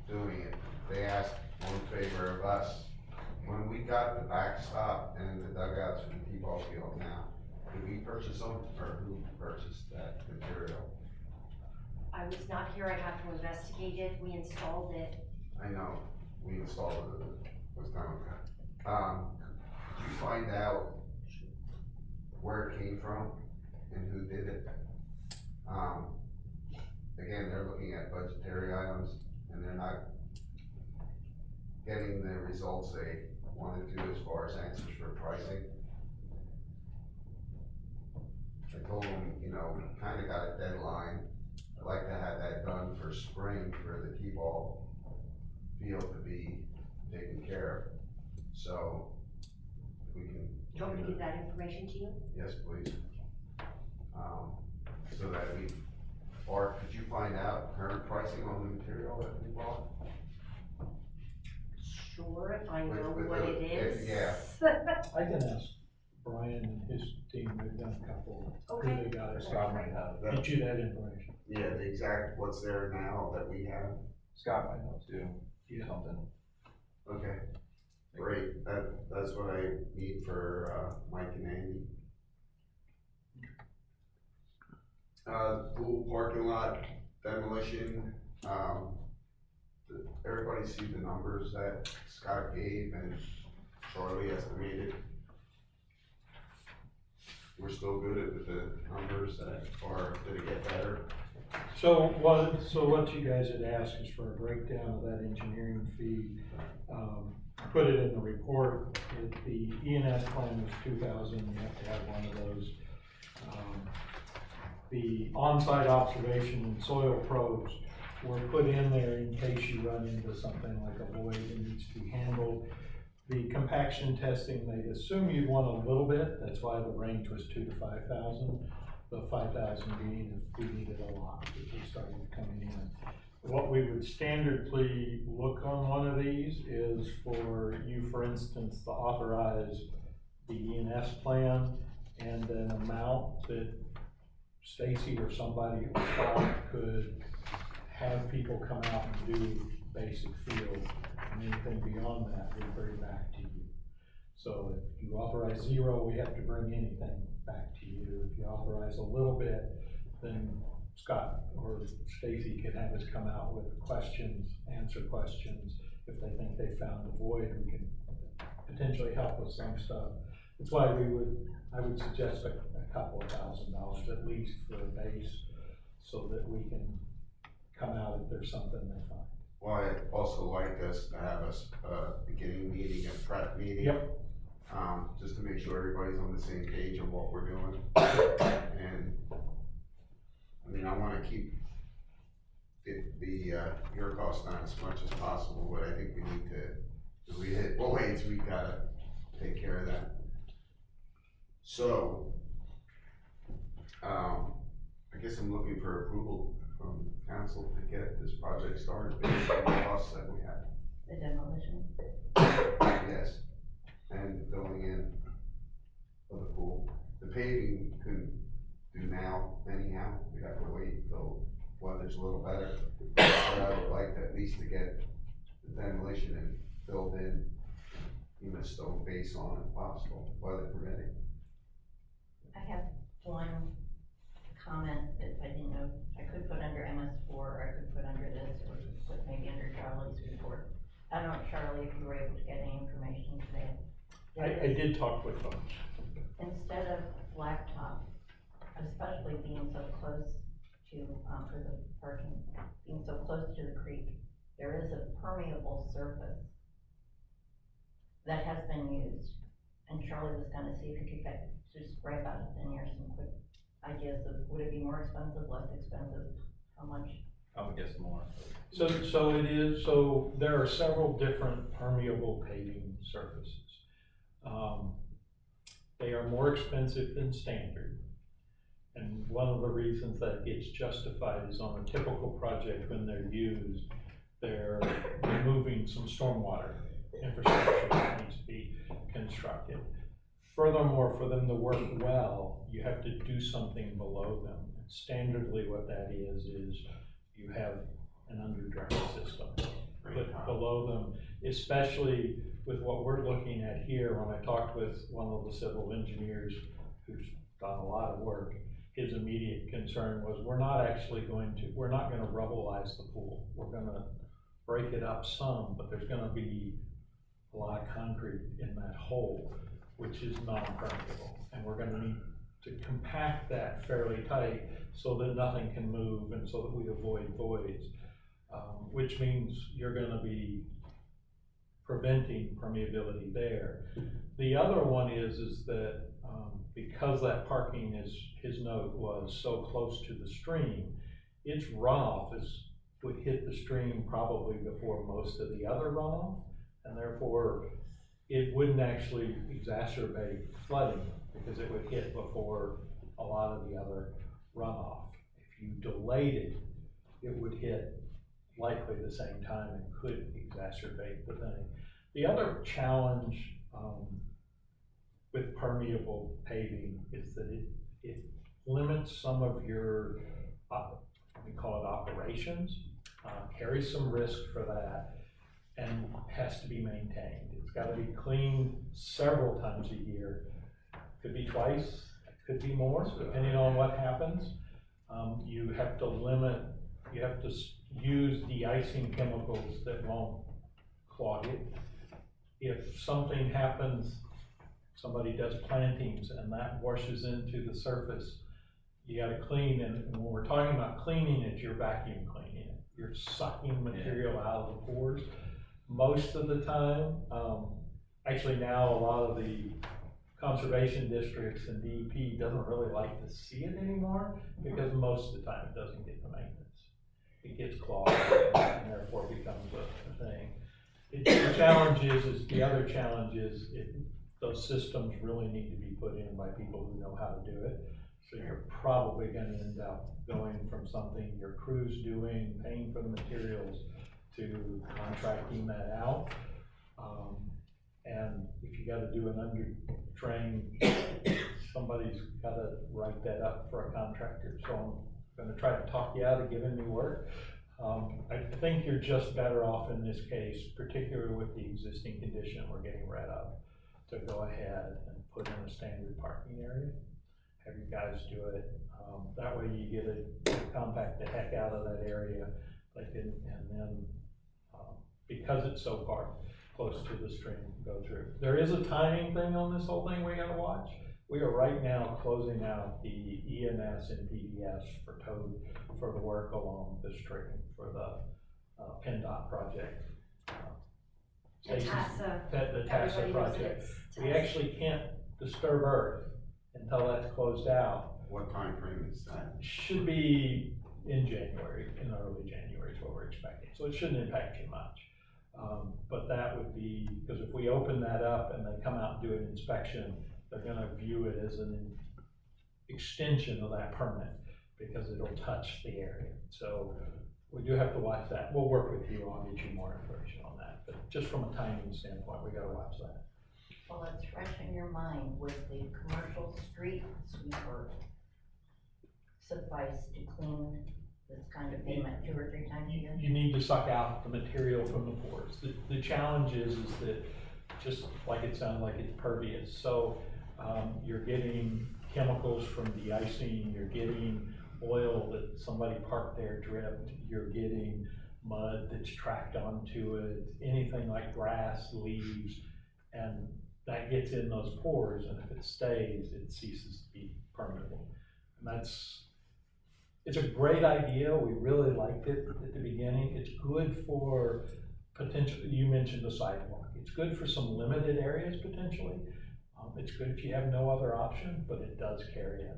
doing it. They asked one favor of us. When we got the backstop and the dugouts for the T-ball field now, did we purchase them, or who purchased that material? I was not here, I'd have to investigate it, we installed it. I know, we installed it, was done with that. Did you find out where it came from and who did it? Again, they're looking at budgetary items and they're not getting the results they wanted to as far as answers for pricing. I told them, kinda got a deadline. I'd like to have that done for spring for the T-ball field to be taken care of. So, we can. Do you want me to give that information to you? Yes, please. So that or could you find out current pricing on the material that we bought? Sure, if I know With what the- it is. yeah. I can ask Brian and his team, they've done a couple, who Okay. they got, Scott might have, get you that information. Yeah, the exact, what's there now that we have? Scott might know too, Yeah. something. Okay, great, that's what I need for, Mike and Andy. Pool parking lot demolition, everybody see the numbers that Scott gave and Charlie estimated? We're still good with the numbers or did it get better? So what you guys had asked is for a breakdown of that engineering fee. I put it in the report, the E&S plan was 2,000, you have to have one of those. The on-site observation and soil probes were put in there in case you run into something like a void that needs to be handled. The compaction testing, they assume you'd want a little bit, that's why the range was 2,000 to 5,000. The 5,000 being if we needed a lot, if we started coming in. What we would standardly look on one of these is for you, for instance, to authorize the E&S plan and an amount that Stacy or somebody could have people come out and do basic field, and anything beyond that we bring back to you. So if you authorize 0, we have to bring anything back to you. If you authorize a little bit, then Scott or Stacy can have us come out with questions, answer questions. If they think they found a void, we can potentially help with some stuff. That's why I would suggest a couple of $1,000 at least for a base, so that we can come out if there's something they find. Well, I'd also like us to have a beginning meeting, a prep meeting. Yep. Just to make sure everybody's on the same page of what we're doing. And, I mean, I wanna keep your costs down as much as possible, but I think we need to, if we hit voids, we gotta take care of that. So, I guess I'm looking for approval from council to get this project started based on the costs that we have. The demolition. Yes, and filling in of the pool. The paving couldn't do now anyhow, we have to wait until weather's a little better. But I would like to at least to get the demolition and filled in, even a stone base on if possible, weather permitting. I have one comment that I didn't know, I could put under MS4, or I could put under this, or put maybe under Charlie's report. I don't know, Charlie, if you were able to get any information today. I did talk with them. Instead of blacktop, especially being so close to, for the parking, being so close to the creek, there is a permeable surface that has been used. And Charlie was gonna see if he could get, just spray about it in here, some quick ideas of, would it be more expensive, less expensive, how much? I would guess more. So there are several different permeable paving surfaces. They are more expensive than standard. And one of the reasons that gets justified is on a typical project, when they're used, they're removing some stormwater infrastructure that needs to be constructed. Furthermore, for them to work well, you have to do something below them. Standardly what that is you have an underdrain system put below them, especially with what we're looking at here. When I talked with one of the civil engineers who's done a lot of work, his immediate concern was we're not gonna rubbleize the pool. We're gonna break it up some, but there's gonna be a lot of concrete in that hole, which is non-permeable. And we're gonna need to compact that fairly tight so that nothing can move and so that we avoid voids, which means you're gonna be preventing permeability there. The other one is that because that parking his note was so close to the stream, its runoff would hit the stream probably before most of the other runoff, and therefore it wouldn't actually exacerbate flooding because it would hit before a lot of the other runoff. If you delayed it, it would hit likely the same time and could exacerbate the thing. The other challenge with permeable paving is that it limits some of your, we call it operations, carries some risk for that, and has to be maintained. It's got to be cleaned several times a year. Could be twice, could be more, depending on what happens. You have to use de-icing chemicals that won't clog it. If something happens, somebody does plantings and that washes into the surface, you gotta clean, and when we're talking about cleaning it, you're vacuum cleaning it. You're sucking material out of the pores. Most of the time, actually now a lot of the conservation districts and DEP doesn't really like to see it anymore because most of the time it doesn't get the maintenance. It gets clogged and therefore becomes a thing. The challenge is, the other challenge is, those systems really need to be put in by people who know how to do it. So you're probably gonna end up going from something your crew's doing, paying for the materials, to contracting that out. And if you gotta do an under-trained, somebody's gotta write that up for a contractor. So I'm gonna try to talk you out of giving me work. I think you're just better off in this case, particularly with the existing condition we're getting rid of, to go ahead and put in a standard parking area. Have you guys do it. That way you get it, compact the heck out of that area. And then, because it's so far close to the stream, go through. There is a timing thing on this whole thing we gotta watch. We are right now closing out the EMS and PDS for the work along the stream, for the PennDOT project. The TASA, The everybody TASA knows project. it's We TASA. actually can't disturb Earth until that's closed out. What time frame is that? Should be in January, in early January is what we're expecting, so it shouldn't impact you much. But that would be, because if we open that up and they come out and do an inspection, they're gonna view it as an extension of that permit, because it'll touch the area. So we do have to watch that. We'll work with you, I'll get you more information on that, but just from a timing standpoint, we gotta watch that. Well, it's fresh in your mind, would the commercial street sweeper suffice to clean this kind of pavement 2 or 3 times a year? You need to suck out the material from the pores. The challenge is that, just like it sounds like it's pervious, so you're getting chemicals from de-icing, you're getting oil that somebody parked there dripped, you're getting mud that's tracked onto it, anything like grass, leaves, and that gets in those pores, and if it stays, it ceases to be permeable. And it's a great idea, we really liked it at the beginning. It's good for potentially, you mentioned the sidewalk, it's good for some limited areas potentially. It's good if you have no other option, but it does carry in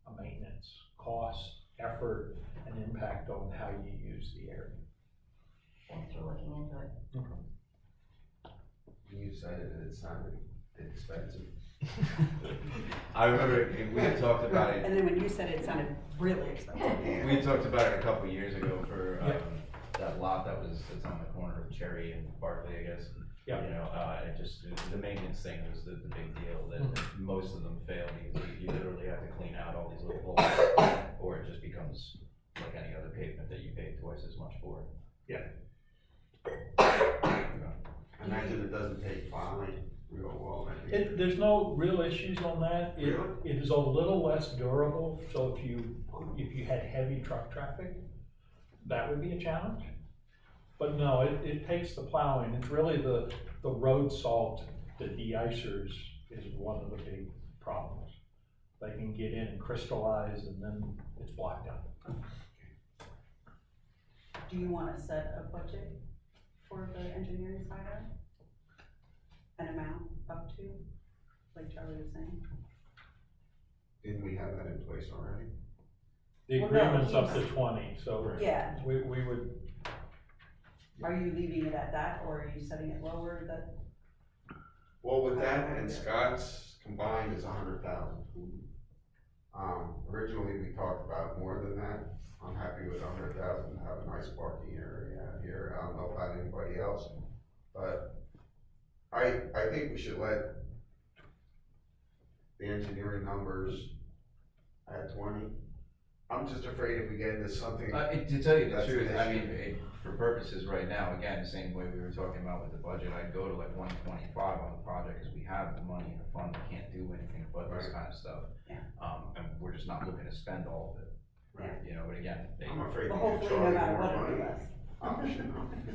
a maintenance cost, effort, and impact on how you use the area. Thanks for looking into it. You said it sounded expensive. I remember we had talked about it. And then when you said it sounded really expensive. We had talked about it a couple years ago for that lot that's on the corner of Cherry and Barkley, I guess. Yeah. You know, it just, the maintenance thing was the big deal, that most of them fail because you literally have to clean out all these little holes, or it just becomes like any other pavement that you pay twice as much for. Yeah. Okay. I imagine it doesn't take plowing real well. Maybe. There's no real issues on that. Really? It is a little less durable, so if you had heavy truck traffic, that would be a challenge. But no, it takes the plowing. It's really the road salt, the de-icers is one of the big problems. They can get in and crystallize, and then it's blocked out. Do you wanna set a budget for the engineering side of it? An amount up to, like Charlie was saying? Didn't we have that in place already? The Well, no, agreement's up to 20, so Yeah, we would, are you leaving it at that, or are you setting it lower that? Well, with that and Scott's combined is 100,000. Originally we talked about more than that. I'm happy with 100,000 to have a nice parking area out here. I don't know about anybody else, but I think we should let the engineering numbers at 20. I'm just afraid if we get into something. To tell you the That's truth, an I issue. mean, for purposes right now, again, the same way we were talking about with the budget, I'd go to like 125 on the project, because we have the money in the fund, we can't do anything but this Right. kind of stuff. Yeah. And we're just not looking to spend all of it. Right. You know, but again, I'm afraid Well, we hopefully, could no charge matter more what, it'll money. be less.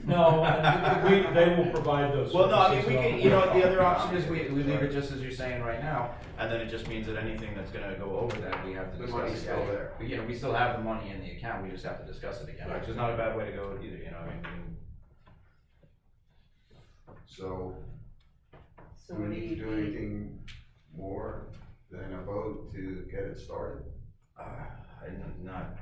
no, and they will provide those services. well, no, I mean, we along can, with you know, the it. other option is we leave it just as you're saying right now, and then it just means that anything that's gonna go over that, we have to The discuss money's again. still there. But, you know, we still have the money in the account, we just have to discuss it again, which is not a bad way to go either, you know, I mean. So, So do we what need to do anything more than a vote to get it started? I'm not.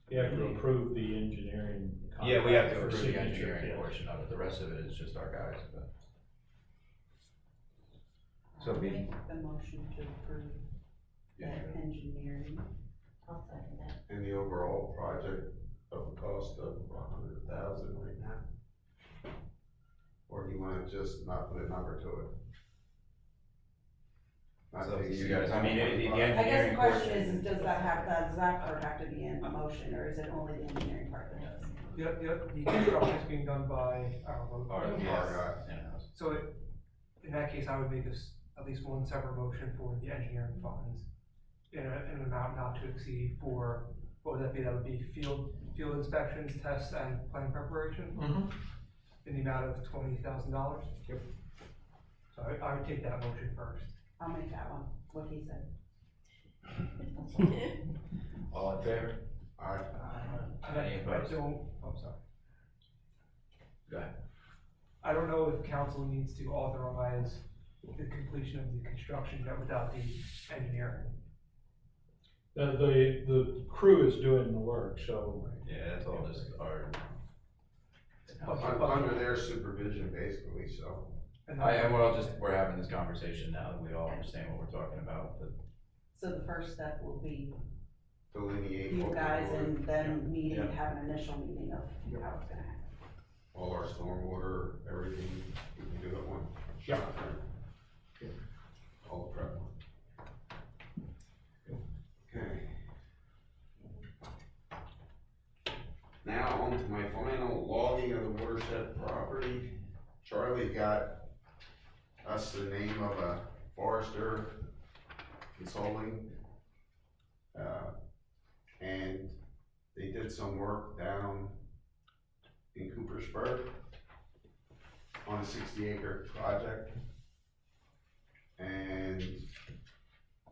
You have to approve the engineering Yeah, we have to for approve the signature, engineering yes. portion of it, the rest of it is just our guys, but. So I'll be, make the motion to approve that engineering. I'll second that. And the overall project of a cost of $100,000 right now? Or do you wanna just not put a number to it? Not So to you exceed guys, I mean, the 125. I guess the engineering question portion. is, does that part have to be in a motion, or is it only the engineering part that does? Yep, the construction is being done by our local. Our, Our yes, guys. in-house. So in that case, I would make at least one separate motion for the engineering funds in an amount not to exceed for, what would that be? That would be field inspections, tests, and plan preparation Mhm. in the amount of $20,000. Yep. So I would take that motion first. I'll make that one, what he said. All in favor? Alright, Any I opposed? don't, I'm sorry. Go ahead. I don't know if council needs to authorize the completion of the construction without the engineering. The crew is doing the work, so. Yeah, that's all just our. under their supervision And basically, We're having this conversation now that we all understand what we're talking about, but. So the first step will be delineate you what guys we're doing, and then meeting, Yeah. have an initial meeting of how it's gonna happen. all our stormwater, everything, we can do it one shot, right? All the prep. Okay. Now on to my final logging of the watershed property. Charlie got us the name of a forester consulting. And they did some work down in Coopersburg on a 60-acre project. And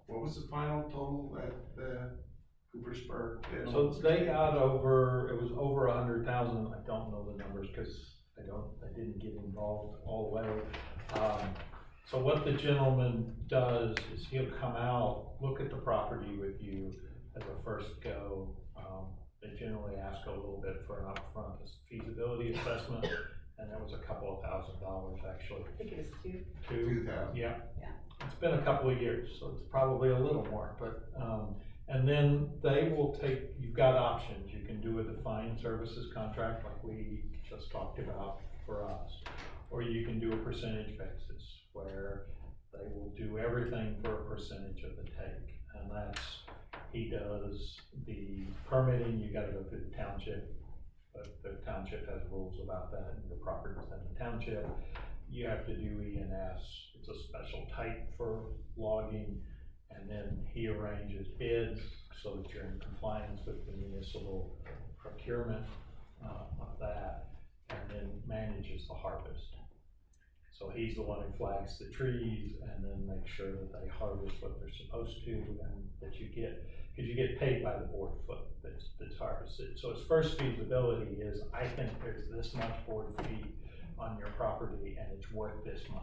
what was the final total that Coopersburg did? So they got it was over 100,000, I don't know the numbers, cause I didn't get involved all the way. So what the gentleman does is he'll come out, look at the property with you as a first go. They generally ask a little bit for an upfront feasibility assessment, and that was a couple of $1,000s actually. I think it was two. 2,000. Yeah. Yeah. It's been a couple of years, so it's probably a little more, but, and then they will take, you've got options. You can do a defined services contract like we just talked about for us, or you can do a percentage basis where they will do everything for a percentage of the take. And that's, he does the permitting, you gotta go through the township, but the township has rules about that, and your property's in the township. You have to do E&S, it's a special type for logging, and then he arranges bids so that you're in compliance with the municipal procurement of that, and then manages the harvest. So he's the one who flags the trees and then makes sure that they harvest what they're supposed to, and that you get, because you get paid by the board foot that's harvested. So his first feasibility is, I think there's this much board feet on your property and it's worth this much.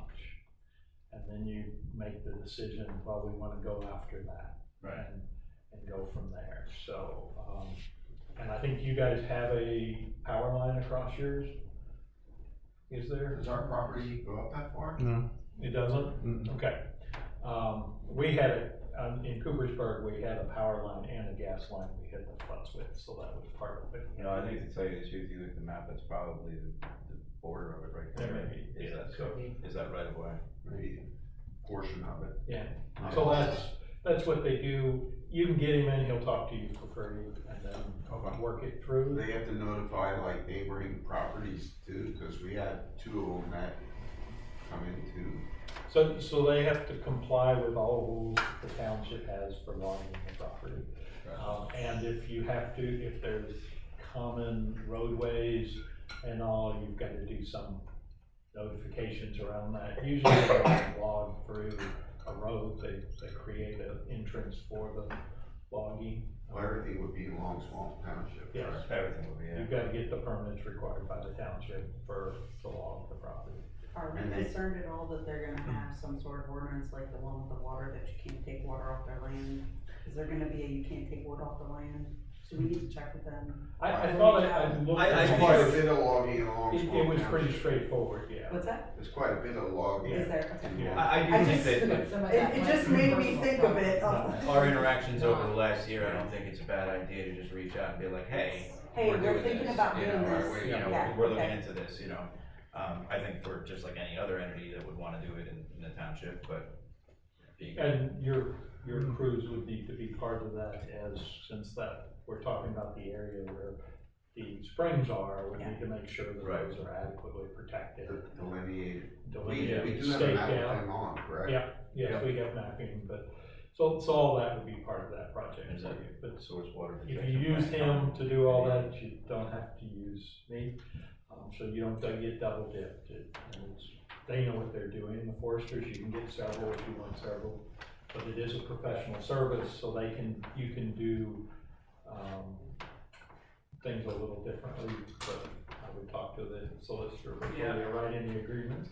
And then you make the decision, well, we wanna go after that. Right. And go from there. So, and I think you guys have a power line across yours? Is there? Does our property go up that far? No. It doesn't? Okay. We had in Coopersburg, we had a power line and a gas line we hit the fronts with, so that was part of it. You know, I think to tell you the truth, you look at the map, it's probably the border of it right there. There may be, Is yeah, that, so- is that right away? Maybe a portion of it. Yeah, so that's what they do. You can get him in, he'll talk to you for free, and then Okay. work it through. They have to notify like neighboring properties too, because we had 2 of them that come into. So they have to comply with all rules the township has for logging the property. And if you have to, if there's common roadways and all, you've got to do some notifications around that. Usually they don't log through a road, they create an entrance for the logging. Well, everything would be in Long Swamp Township. Yes. correct? Everything will be, You've got to get the permits required by the township to log the property. Are we And they- concerned at all that they're gonna have some sort of ordinance like the one with the water, that you can't take water off their land? Is there gonna be a you can't take water off the land? So we need to check with them. I thought I looked. There's at quite a it. bit of logging along. It was pretty straightforward, yeah. What's that? There's quite a bit of logging. Is there? Okay. Yeah. I do I think just- that Some of that It might just be made me personal think of it. property. our interactions over the last year, I don't think it's a bad idea to just reach out and be like, hey, Hey, we're doing thinking this, about you doing know, or this. we're, you know, Yeah, we're looking okay. into this, you know. I think for just like any other entity that would wanna do it in the township, but being. And your crews would need to be part of that, as, since that, we're talking about the area where the springs are, we need to make sure that Right. those are adequately protected. Delineated. We Delineated, do have a staked map of out. them on, correct? Yeah, yes, we have mapping, but, so all that would be part of that project. There's a But source water if protection. you use plan. him to do all that, you don't have to use me, so you don't get double dipped. They know what they're doing, the foresters, you can get several if you want several, but it is a professional service, so you can do, things a little differently, but I would talk to the solicitor before Yeah. they write any agreements.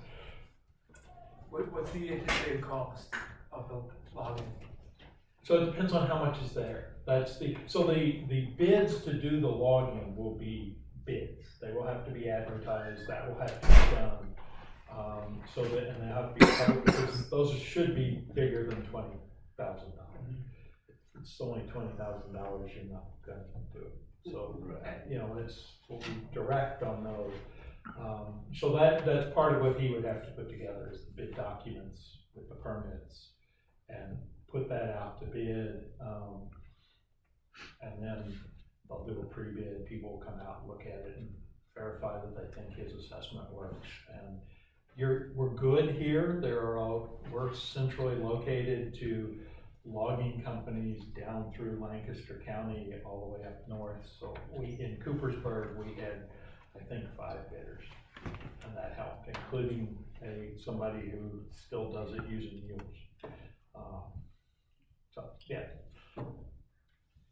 What's the anticipated cost of the logging? So it depends on how much is there. So the bids to do the logging will be bids. They will have to be advertised, that will have to be done. So that, and they have to be covered, because those should be bigger than $20,000. If it's only $20,000, you're not gonna do it. So, you know, it's what we direct on those. So that's part of what he would have to put together, is the bid documents with the permits, and put that out to bid, and then they'll do a pre-bid, people will come out and look at it and verify that they think his assessment works. And we're good here, we're centrally located to logging companies down through Lancaster County all the way up north. So in Coopersburg, we had, I think, 5 bidders, and that helped, including somebody who still does it using mules. So, yeah.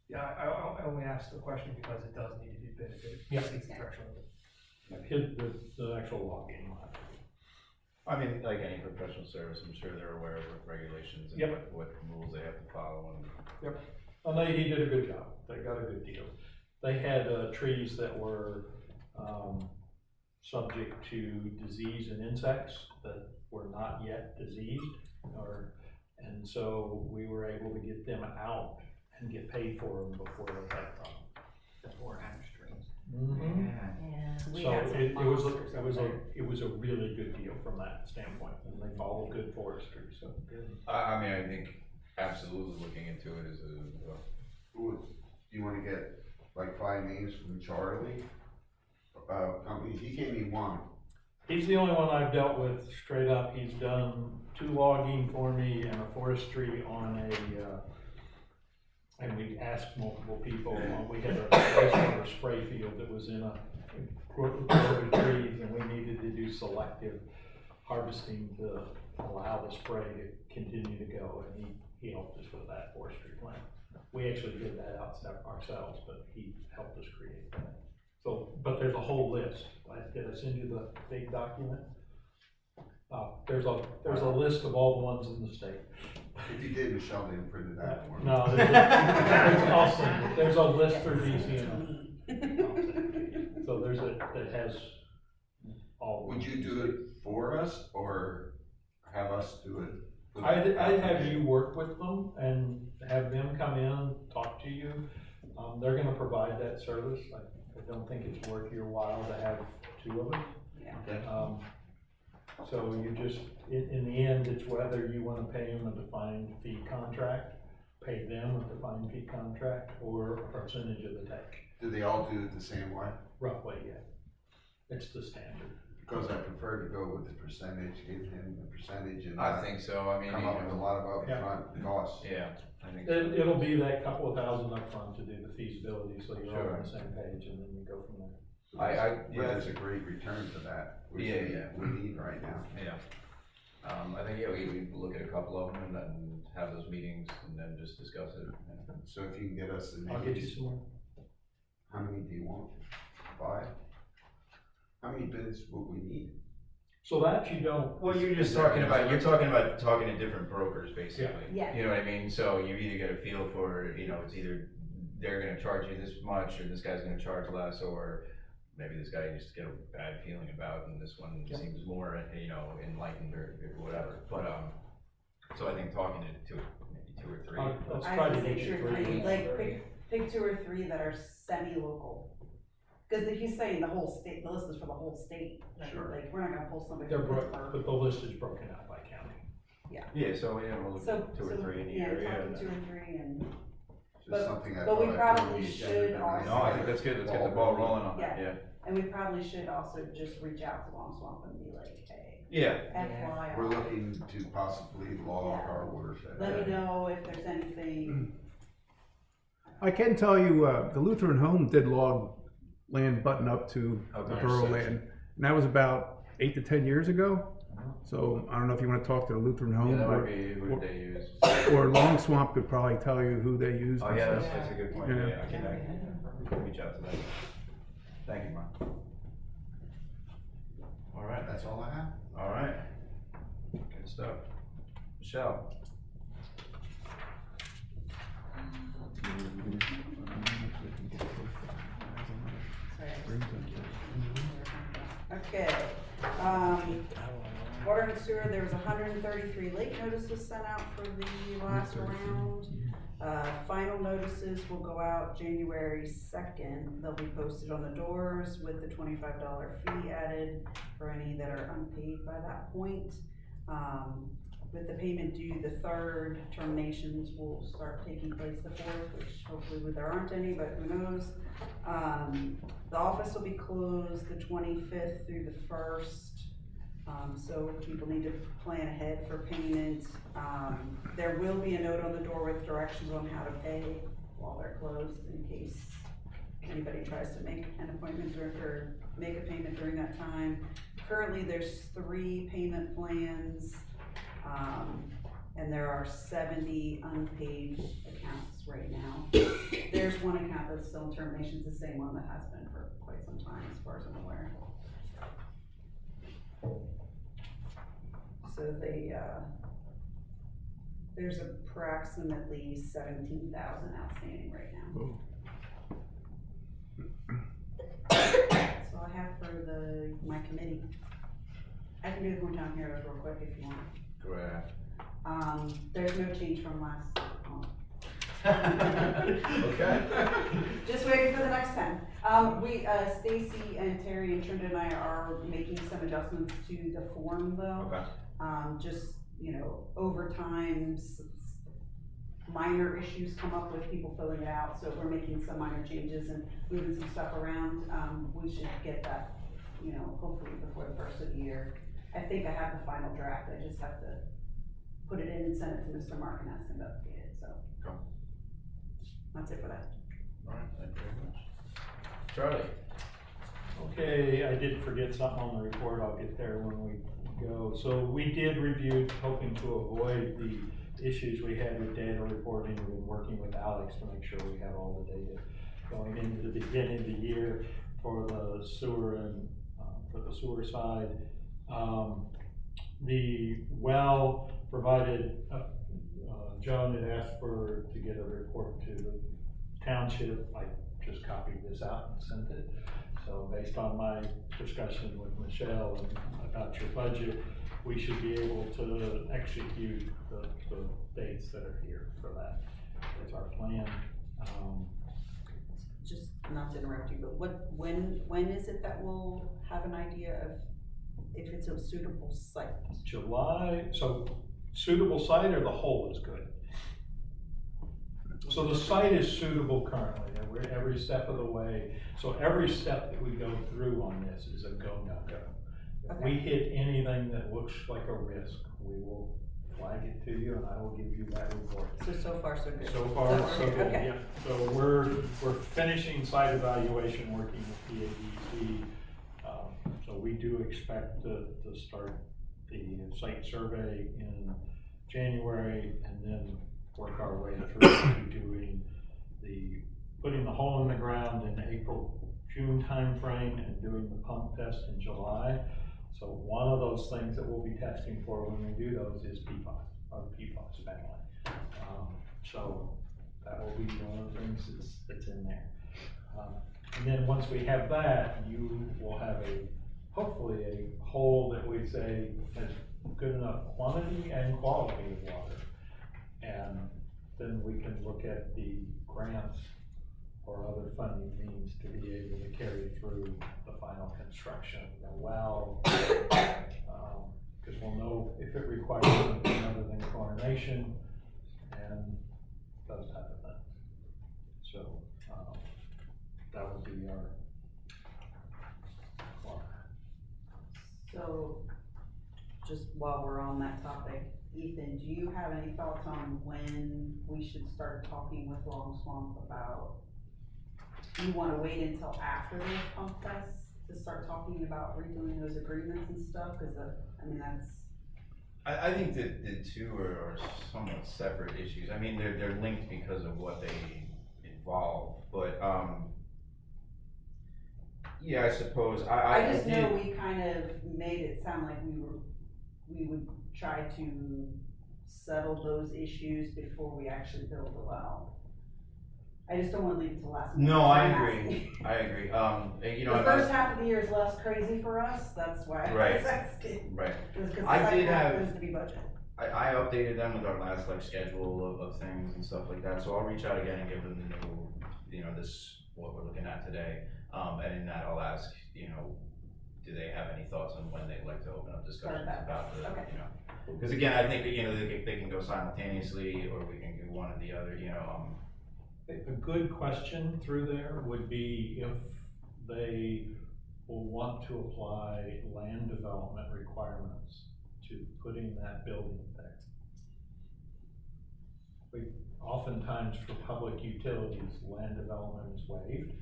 Yeah, I only asked the question because it does need to be bid, it Yeah. exceeds the threshold. The actual logging will have to be. I mean, like any professional service, I'm sure they're aware of regulations and Yep. what rules they have to follow and. Well, he did a good job, they got a good deal. They had trees that were subject to disease and insects that were not yet diseased, and so we were able to get them out and get paid for them before they had a problem. The 4 ash trees. Mm-hmm. Yeah. We So had some it monsters over it was a really good deal from that standpoint, and they followed good forestry, so. I mean, I think absolutely looking into it is Do you wanna get like 5 names from Charlie? Companies, he gave me one. He's the only one I've dealt with straight up. He's done 2 logging for me and a forestry on and we asked multiple people. We had a wastewater spray field that was in a grove of trees, and we needed to do selective harvesting to allow the spray to continue to go, and he helped us with that forestry plan. We actually did that ourselves, but he helped us create that. So, but there's a whole list. Did I send you the big document? There's a list of all the ones in the state. If you did, Michelle didn't print it out for me. No, I'll send it. There's a list for DCM. So that has all. Would you do it for us, or have us do it? I'd have you work with them and have them come in, talk to you. They're gonna provide that service. I don't think it's worth your while to have 2 of us. Okay. So you just, in the end, it's whether you wanna pay them a defined fee contract, pay them a defined fee contract, or a percentage of the take. Do they all do it the same way? Roughly, yeah. It's the standard. Because I prefer to go with the percentage, give him the percentage and I think so, I mean, come up with a lot of Yeah. upfront costs. yeah, I think so. It'll be that couple of thousand up front to do the feasibility, so you're all Sure. on the same page, and then you go from there. But there's a great return for that, which Yeah. we need right now. Yeah. I think, yeah, we look at a couple of them and then have those meetings and then just discuss it. So if you can get us the names. I'll get you some more. How many do you want? 5? How many bids would we need? So that you don't. Well, you're talking about talking to different brokers, basically. Yeah. You know what I mean? So you either get a feel for, it's either they're gonna charge you this much, or this guy's gonna charge less, or maybe this guy you just get a bad feeling about, and this one Yep. seems more, you know, enlightened or whatever, but, so I think talking to maybe 2 or 3. Let's I try would to say get you 2 or 3, 3. like, pick 2 or 3 that are semi-local. Cause if he's saying the whole state, the list is for the whole state, Sure. like, we're not gonna pull somebody They're from broke, Pittsburgh. but the list is broken out by county. Yeah, so, yeah, we'll look So, at 2 or 3 in the yeah, area. talk and to 2 or 3 and, Just something I but we thought I'd probably throw on the agenda, should but also- No, I think that's good, let's get the ball rolling on that, yeah. and we probably should also just reach out to Long Swamp and be like, hey, Yeah, FYI. We're looking to possibly log Yeah. our watershed. Let me know if there's anything, I can tell you, the Lutheran Home did log land button up to Okay. the borough land, and that was about 8 to 10 years ago. So I don't know if you want to talk to the Lutheran yeah, Home, that might be, who did they use? or Long Swamp could probably tell you who they used. Oh, and yeah, stuff. that's a good point, Yeah. yeah, I can reach out to them. Thank you, Mark. All right, That's all I have. all right, good stuff. Michelle? okay, water and sewer, there was 133 late notices sent out for the last round. Final notices will go out January 2nd, they'll be posted on the doors with the $25 fee added for any that are unpaid by that point. With the payment due the 3rd, terminations will start taking place the 4th, which hopefully there aren't any, but who knows. The office will be closed the 25th through the 1st, so people need to plan ahead for payment. There will be a note on the door with directions on how to pay while they're closed in case anybody tries to make an appointment or make a payment during that time. Currently, there's 3 payment plans. And there are 70 unpaid accounts right now. There's one account that's still in termination, it's the same one that has been for quite some time, as far as I'm aware. So there's approximately 17,000 outstanding right now. That's all I have for my committee. I can do the hometown heroes real quick if you want. Go ahead. There's no change from last month. Okay. Just waiting for the next 10. Stacy and Terry and Trinda and I are making some adjustments to the form though. Okay. Just, over time, minor issues come up with people filling it out, so we're making some minor changes and moving some stuff around. We should get that, hopefully before the 1st of the year. I think I have the final draft, I just have to put it in and send it to Mr. Mark and ask him to update it, so. Cool. That's it for that. All right, thank you very much. Charlie? Okay, I did forget something on the report, I'll get there when we go. So we did review, hoping to avoid the issues we had with data reporting. We've been working with Alex to make sure we have all the data going into the beginning of the year for the sewer and, for the sewer side. The well provided, Joan had asked to get a report to the township. I just copied this out and sent it. So based on my discussion with Michelle about your budget, we should be able to execute the dates that are here for that. That's our plan. Just not to interrupt you, but when is it that we'll have an idea of if it's a suitable site? July, so suitable site or the whole is good? So the site is suitable currently, and we're every step of the way. So every step that we go through on this is a go, no go. If we hit anything that looks like a risk, we will flag it to you and I will give you that report. So far so good. So far, so good, Okay. yeah. So we're finishing site evaluation, working with PADC. So we do expect to start the site survey in January and then work our way through to doing putting the hole in the ground in April, June timeframe and doing the pump test in July. So one of those things that we'll be testing for when we do those is PFAS, or the PFAS family. So That will be one of the things that's in there. And then once we have that, you will have hopefully a hole that we say has good enough quantity and quality of water. And then we can look at the grants or other funding means to be able to carry through the final construction of the well. Because we'll know if it requires anything other than chlorination and those type of things. So, that would be our. So, just while we're on that topic, Ethan, do you have any thoughts on when we should start talking with Long Swamp about, do you wanna wait until after the pump fest to start talking about redoing those agreements and stuff? Cause I mean, that's. I think that the two are somewhat separate issues. I mean, they're linked because of what they involve, but, yeah, I suppose, I just know we kind of made it sound like we would try to settle those issues before we actually build the well. I just don't wanna leave it to last minute. No, I I'm agree, I agree, you know. The first half of the year is less crazy for us, that's why I Right. was asking. Right. Because the I second did half have- tends to be budget. I updated them with our last like schedule of things and stuff like that, so I'll reach out again and give them the new, you know, what we're looking at today. And in that I'll ask, you know, do they have any thoughts on when they'd like to open up discussions about the, Okay. you know? Because again, I think that, you know, they can go simultaneously, or we can do one or the other, you know, A good question through there would be if they will want to apply land development requirements to putting that building there. Oftentimes for public utilities, land development is waived,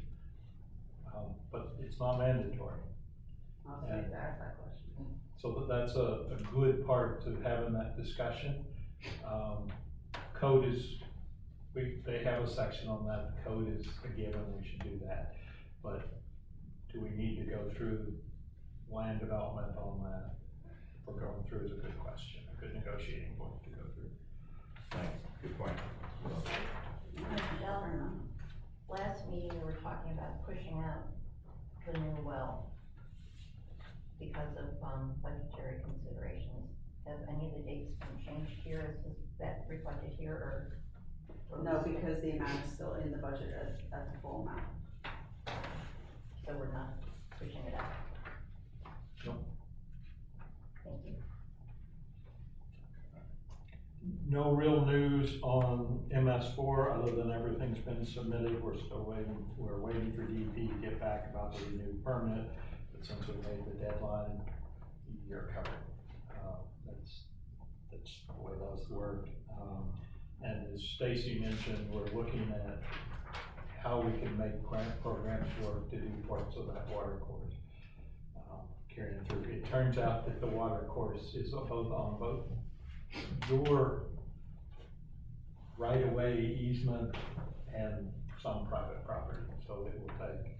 but it's not mandatory. I'll say that question. So that's a good part to having that discussion. Code is, they have a section on that, the code is a given, we should do that. But do we need to go through land development on that? We're going through is a good question, a good negotiating point to go through. thanks, good point. Michelle, last meeting we were talking about pushing out the new well because of, budgetary considerations. Have any of the dates been changed here? Is that reflected here or? No, because the amount is still in the budget at the full amount. So we're not pushing it out? No. Thank you. No real news on MS4, other than everything's been submitted, we're waiting for DEP to get back about the renewed permit, but since we made the deadline, you're covered. That's the way those work. And as Stacy mentioned, we're looking at how we can make grant programs work to do parts of that water course. Carrying through, it turns out that the water course is on both your right-of-way easement and some private property, so it will take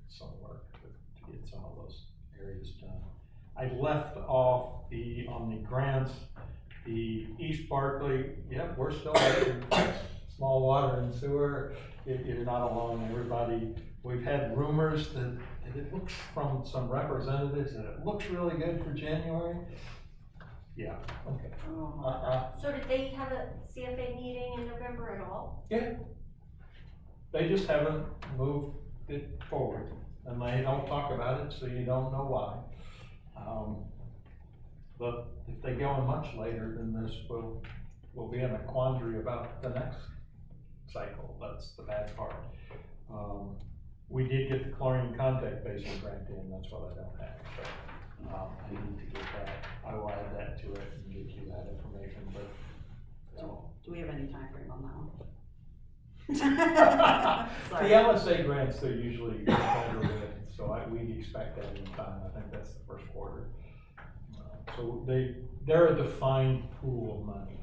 some work to get some of those areas done. I left off on the grants, the East Barkley, yep, we're still waiting for small water and sewer. You're not alone, everybody. We've had rumors that it looks from some representatives that it looks really good for January. Yeah, okay. So did they have a CFA meeting in November at all? Yeah. They just haven't moved it forward, and they don't talk about it, so you don't know why. But if they go in much later, then this will be in a quandary about the next cycle. That's the bad part. We did get the chlorine contact basin grant in, that's what I don't have, so, I need to get that. I will add that to it and get you that information, but, Do we have any time frame on that one? the LSA grants, they're usually better with, so we'd expect that in time. I think that's the first quarter. So they're a defined pool of money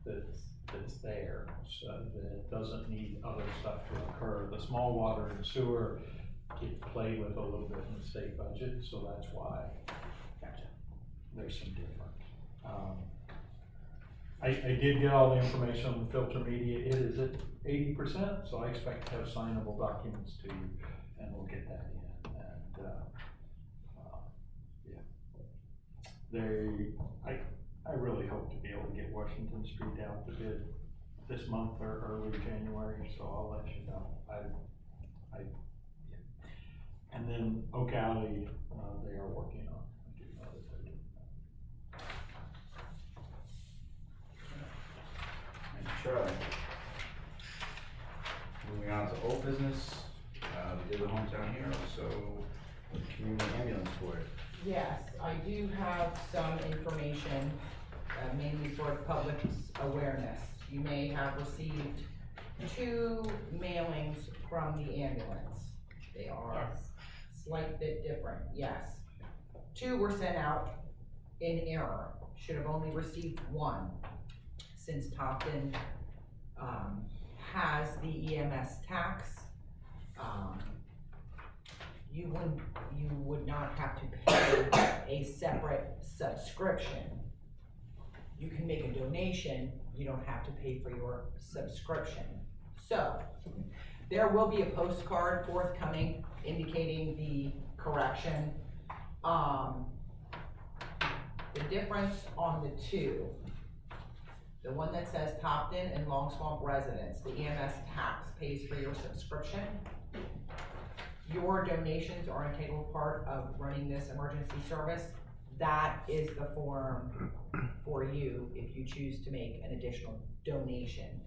that's there, so that it doesn't need other stuff to occur. The small water and sewer get played with a little bit in the state budget, so that's why. Gotcha. There's some difference. I did get all the information on the filter media. It is at 80%, so I expect to have signable documents to you, and we'll get that in. And, yeah. I really hope to be able to get Washington Street out to bid this month or early January, so I'll let you know. Yeah. And then Oak Alley, they are working on. I do know that they're doing that. Thank you, Charlie. Moving on to old business, we did the hometown hero, so the community ambulance board. Yes, I do have some information, mainly for the public's awareness. You may have received 2 mailings from the ambulance. They are slight bit different, yes. 2 were sent out in error, should have only received 1, since Topton, has the EMS tax. You would not have to pay a separate subscription. You can make a donation, you don't have to pay for your subscription. So, there will be a postcard forthcoming indicating the correction. The difference on the 2, the one that says Topton and Long Swamp residents, the EMS tax pays for your subscription. Your donations are an integral part of running this emergency service. That is the form for you if you choose to make an additional donation.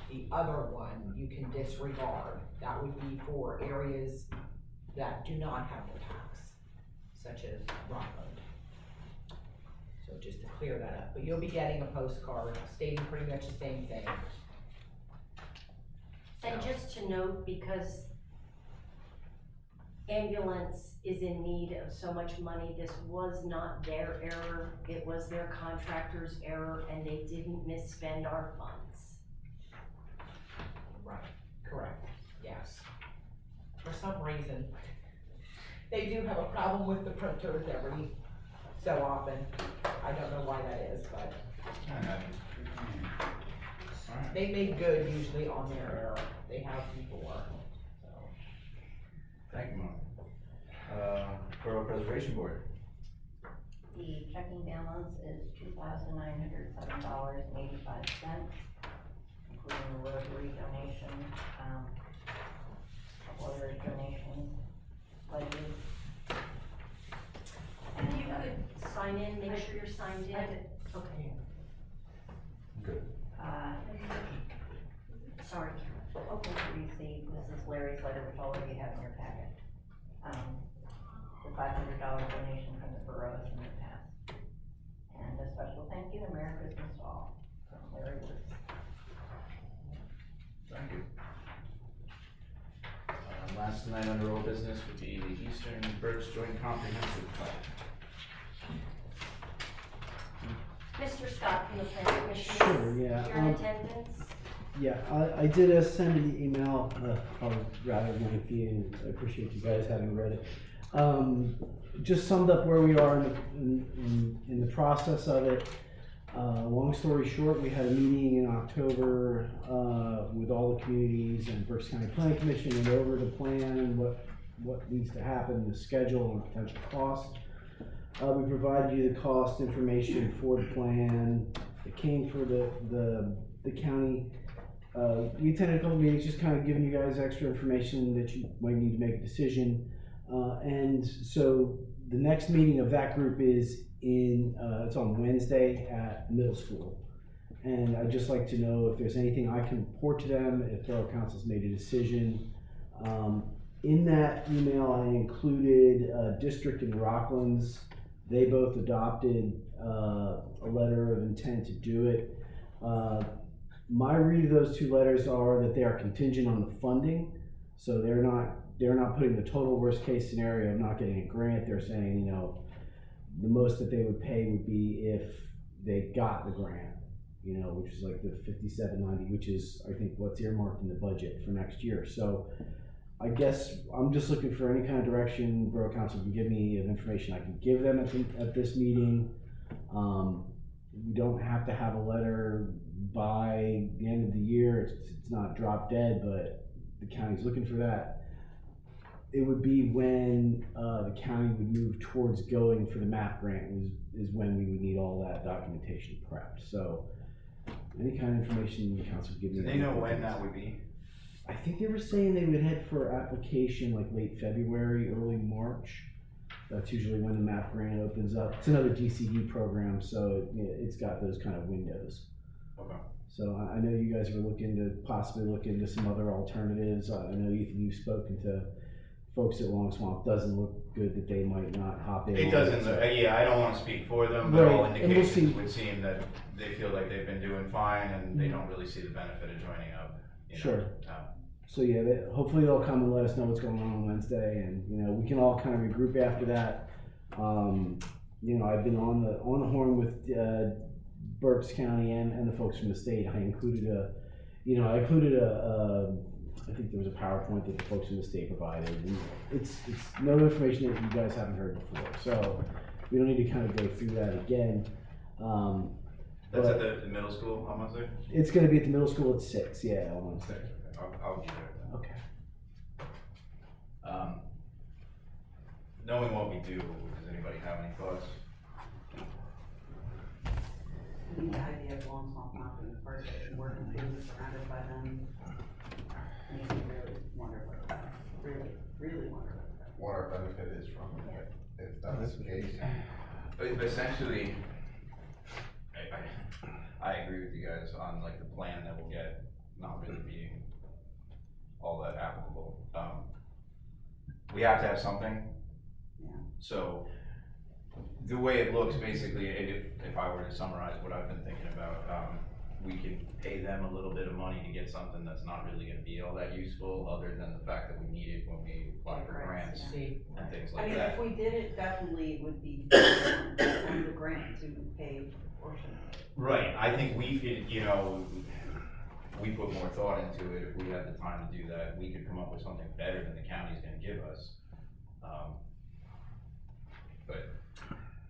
The other one you can disregard. That would be for areas that do not have the tax, such as Rockland. So just to clear that up, but you'll be getting a postcard stating pretty much the same thing. And just to note, because ambulance is in need of so much money, this was not their error, it was their contractor's error, and they didn't misspend our funds. Right, correct, yes. For some reason, they do have a problem with the printers every so often. I don't know why that is, but they make good usually on their error. They have before, so. Thank you, Mark. Borough Preservation Board. The checking balance is $2,907.85, including the Rotary donation, couple other donations, pledges. If you could sign in, make sure you're signed in. Okay. Good. Sorry, open to receive Mrs. Larry's letter, which already have in your packet. The $500 donation from the borough in the past. And a special thank you and Merry Christmas to all from Larry Woods. Thank you. Last night under old business would be the Eastern Birch Joint Comprehensive Plan. Mr. Scott from the Planning Commission. Sure, yeah. You're in attendance. Yeah, I did send an email, probably rather lengthy, and I appreciate you guys having read it. Just summed up where we are in the process of it. Long story short, we had a meeting in October with all the communities and Berks County Planning Commission, and over the plan and what needs to happen, the schedule and potential cost. We provided you the cost information for the plan. It came for the county. We attended a couple meetings, just kind of giving you guys extra information that you might need to make a decision. And so the next meeting of that group is it's on Wednesday at middle school. And I'd just like to know if there's anything I can report to them, if Borough Council's made a decision. In that email, I included District and Rocklands. They both adopted a letter of intent to do it. My read of those 2 letters are that they are contingent on the funding. So they're not putting the total worst case scenario of not getting a grant. They're saying, the most that they would pay would be if they got the grant, which is like the $57.90, which is, I think, what's earmarked in the budget for next year. So I guess I'm just looking for any kind of direction Borough Council can give me of information I can give them at this meeting. we don't have to have a letter by the end of the year. It's not drop dead, but the county's looking for that. It would be when the county would move towards going for the MAP grant is when we would need all that documentation prepped. So any kind of information the council would give me. Do they know when that would be? I think they were saying they would head for application like late February, early March. That's usually when the MAP grant opens up. It's another DCD program, so it's got those kind of windows. Okay. So I know you guys were looking to possibly look into some other alternatives. I know Ethan, you've spoken to folks at Long Swamp. Doesn't look good that they might not hop in. It doesn't, yeah, I don't wanna speak for them, but all Right, and we'll indications see. would seem that they feel like they've been doing fine and they don't really see the benefit of joining up. You know? Sure. So yeah, hopefully they'll come and let us know what's going on Wednesday, and we can all kind of regroup after that. I've been on the horn with Berks County and the folks from the state. I included I think there was a PowerPoint that the folks from the state provided. And it's no information that you guys haven't heard before, so we don't need to kind of go through that again. That's at the middle school on Wednesday? It's going to be at the middle school at 6, yeah, on Wednesday. I'll be there then. Okay. Knowing what we do, does anybody have any thoughts? I think the idea of Long Swamp not being part of it and working through surrounded by them makes me really wonder what that, really wonder what that. What our benefit is from it, if that's the case. Essentially, I agree with you guys on like the plan that we'll get not really being all that applicable. We have to have something. Yeah. So the way it looks, basically, if I were to summarize what I've been thinking about, we can pay them a little bit of money to get something that's not really gonna be all that useful, other than the fact that we need it when we apply for grants See, and things I like mean, that. if we did it, definitely it would be on the grant to pay a portion of it. Right, I think we could, we put more thought into it, if we had the time to do that, we could come up with something better than the county's gonna give us. But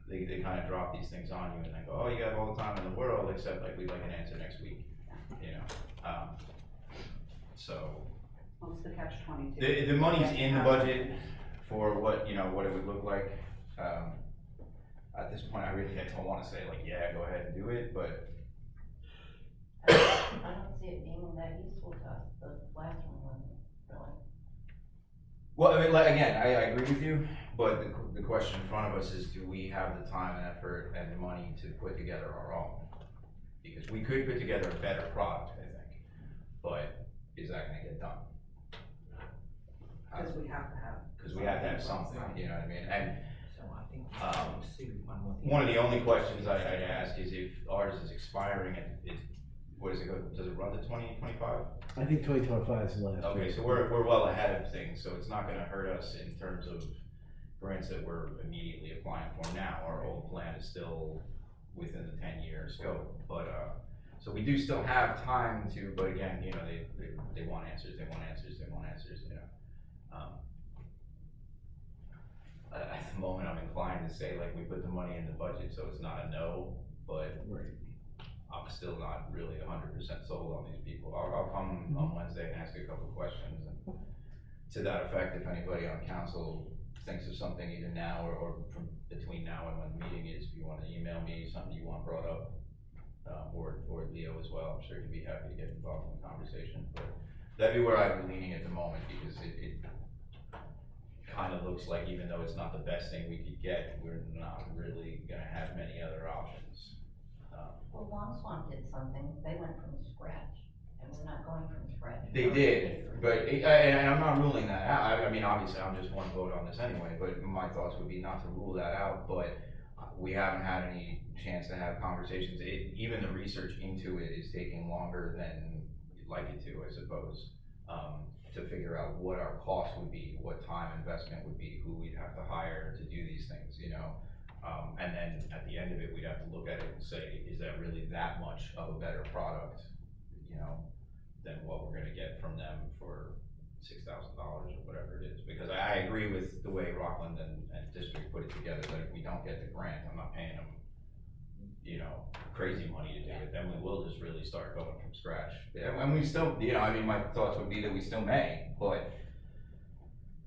they kind of drop these things on you and they go, oh, you have all the time in the world, except like we'd like an answer next week, so. Well, it's the catch-22. The money's in the budget for what it would look like. At this point, I don't wanna say like, yeah, go ahead and do it, but I don't see it being that useful to us, the last one wasn't really. well, I mean, like, again, I agree with you, but the question in front of us is, do we have the time and effort and the money to put together our own? Because we could put together a better product, I think, but is that gonna get done? Because we have to have. Because we have to have something, you know what I mean? And so I think we should pursue one of the only questions I ask is if ours is expiring, what does it go, does it run to 2025? I think 2025 is the last. Okay, year. so we're well ahead of things, so it's not gonna hurt us in terms of grants that we're immediately applying for now. Our old plan is still within the 10-year scope, but, so we do still have time to, but again, they want answers, At the moment, I'm inclined to say like we put the money in the budget, so it's not a no, but Right. I'm still not really 100% sold on these people. I'll come on Wednesday and ask a couple of questions, and to that effect, if anybody on council thinks of something either now or from between now and when the meeting is, if you wanna email me something you want brought up, or Leo as well, I'm sure he'd be happy to get involved in the conversation, but that'd be where I'd be leaning at the moment, because it kind of looks like, even though it's not the best thing we could get, we're not really gonna have many other options. Well, Long Swamp did something, they went from scratch, and we're not going from scratch. They did, but, and I'm not ruling that out, I mean, obviously, I'm just one vote on this anyway, but my thoughts would be not to rule that out, but we haven't had any chance to have conversations. Even the research into it is taking longer than you'd like it to, I suppose, to figure out what our cost would be, what time investment would be, who we'd have to hire to do these things, and then at the end of it, we'd have to look at it and say, is that really that much of a better product, than what we're gonna get from them for $6,000 or whatever it is? Because I agree with the way Rockland and District put it together, that if we don't get the grant, I'm not paying them you know, crazy money to do it, then we will just really start going from scratch. And we still, you know, I mean, my thoughts would be that we still may, but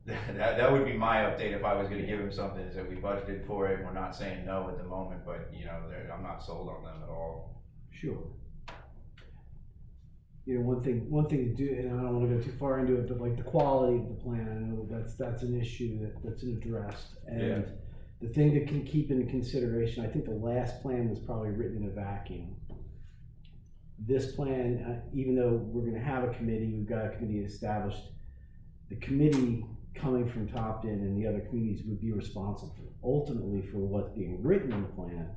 that would be my update if I was gonna give him something, is that we budgeted for it, we're not saying no at the moment, but, you know, I'm not sold on them at all. Sure. You know, one thing to do, and I don't wanna go too far into it, but like the quality of the plan, I know that's an issue that's addressed. And the thing to keep into consideration, I think the last plan was probably written in a vacuum. This plan, even though we're gonna have a committee, we've got a committee established, the committee coming from Topton and the other communities would be responsible ultimately for what's being written in the plan.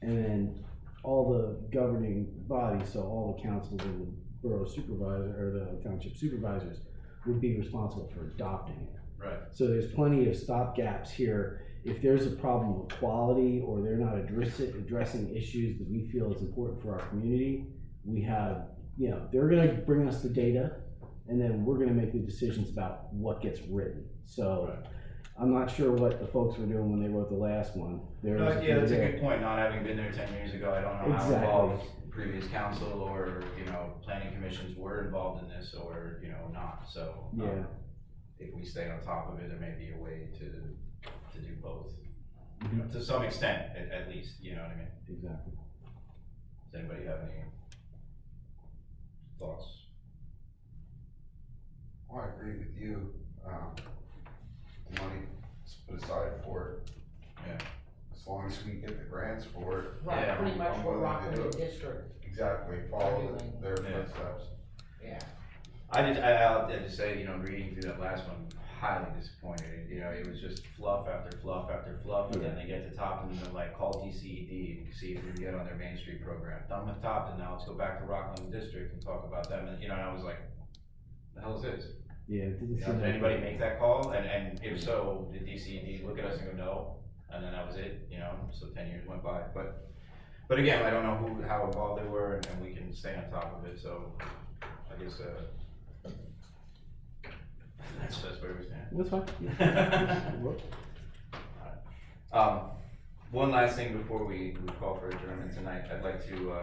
And then all the governing bodies, so all the councils and the borough supervisor, or the township supervisors, would be responsible for adopting it. Right. So there's plenty of stopgaps here. If there's a problem with quality, or they're not addressing issues that we feel is important for our community, we have, you know, they're gonna bring us the data, and then we're gonna make the decisions about what gets written. So I'm not sure what the folks were doing when they wrote the last one. Yeah, that's a good point, not having been there 10 years ago, I don't know how involved previous council or, you know, planning commissions were involved in this, or, you know, not, so. If we stay on top of it, there may be a way to do both, you know, to some extent, at least, you know what I mean? Exactly. Does anybody have any thoughts? Well, I agree with you, the money is put aside for it. Yeah. As long as we get the grants for it. Right, Yeah. pretty much I'm what willing to do Rockland it. District, Exactly, follow their Yeah. footsteps. yeah. I'll just say, you know, reading through that last one, highly disappointed, you know, it was just fluff after fluff after fluff, and then they get to Topton and they're like, call DCED and see if we can get on their Main Street program. Done with Topton, now let's go back to Rockland District and talk about them, and, you know, and I was like, the hell is this? Yeah, it didn't You know, seem did like anybody make that call? And if so, did DCED look at us and go, no? And then that was it, you know, so 10 years went by, but again, I don't know how involved they were, and we can stay on top of it, so I guess, that's where we stand. That's fine. One last thing before we call for adjournment tonight, I'd like to,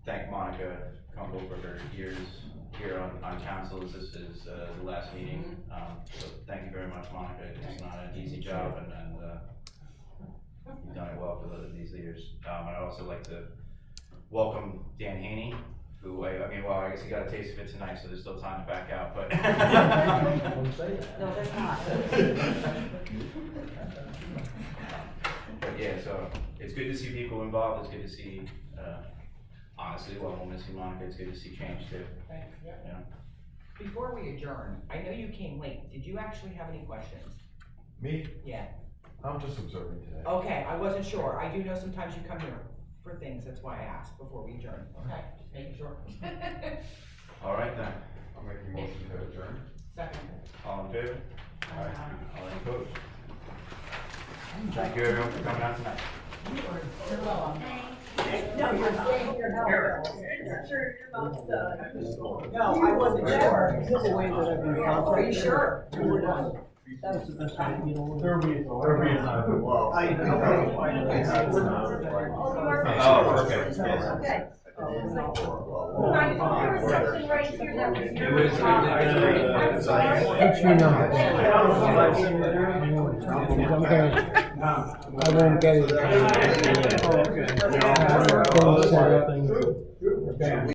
thank Monica Kumble for her years here on council. This is, the last meeting, so thank you very much, Monica. It's not an easy job, and you've done it well for these years. I'd also like to welcome Dan Haney, who, I guess he got a taste of it tonight, so there's still time to back out, but. No, there's not. But yeah, so it's good to see people involved, it's good to see, honestly, well, when we see Monica, it's good to see change too. Thanks, yeah. Yeah. Before we adjourn, I know you came late, did you actually have any questions? Me? Yeah. I'm just observing today. Okay, I wasn't sure, I do know sometimes you come here for things, that's why I asked before we adjourn. Okay, just making sure. All right then, I'll make a motion to adjourn. Second. all in favor? Aye. All opposed? Thank you everyone for coming out tonight. You're welcome. No, you're staying here, no. Sure, you're about to. No, I wasn't sure. Are you sure? That's the best way, you know. There'll be a time. Well, Oh, okay. Okay. It was, I'm sorry. What's your number? I won't get it. Oh, okay. Things set up.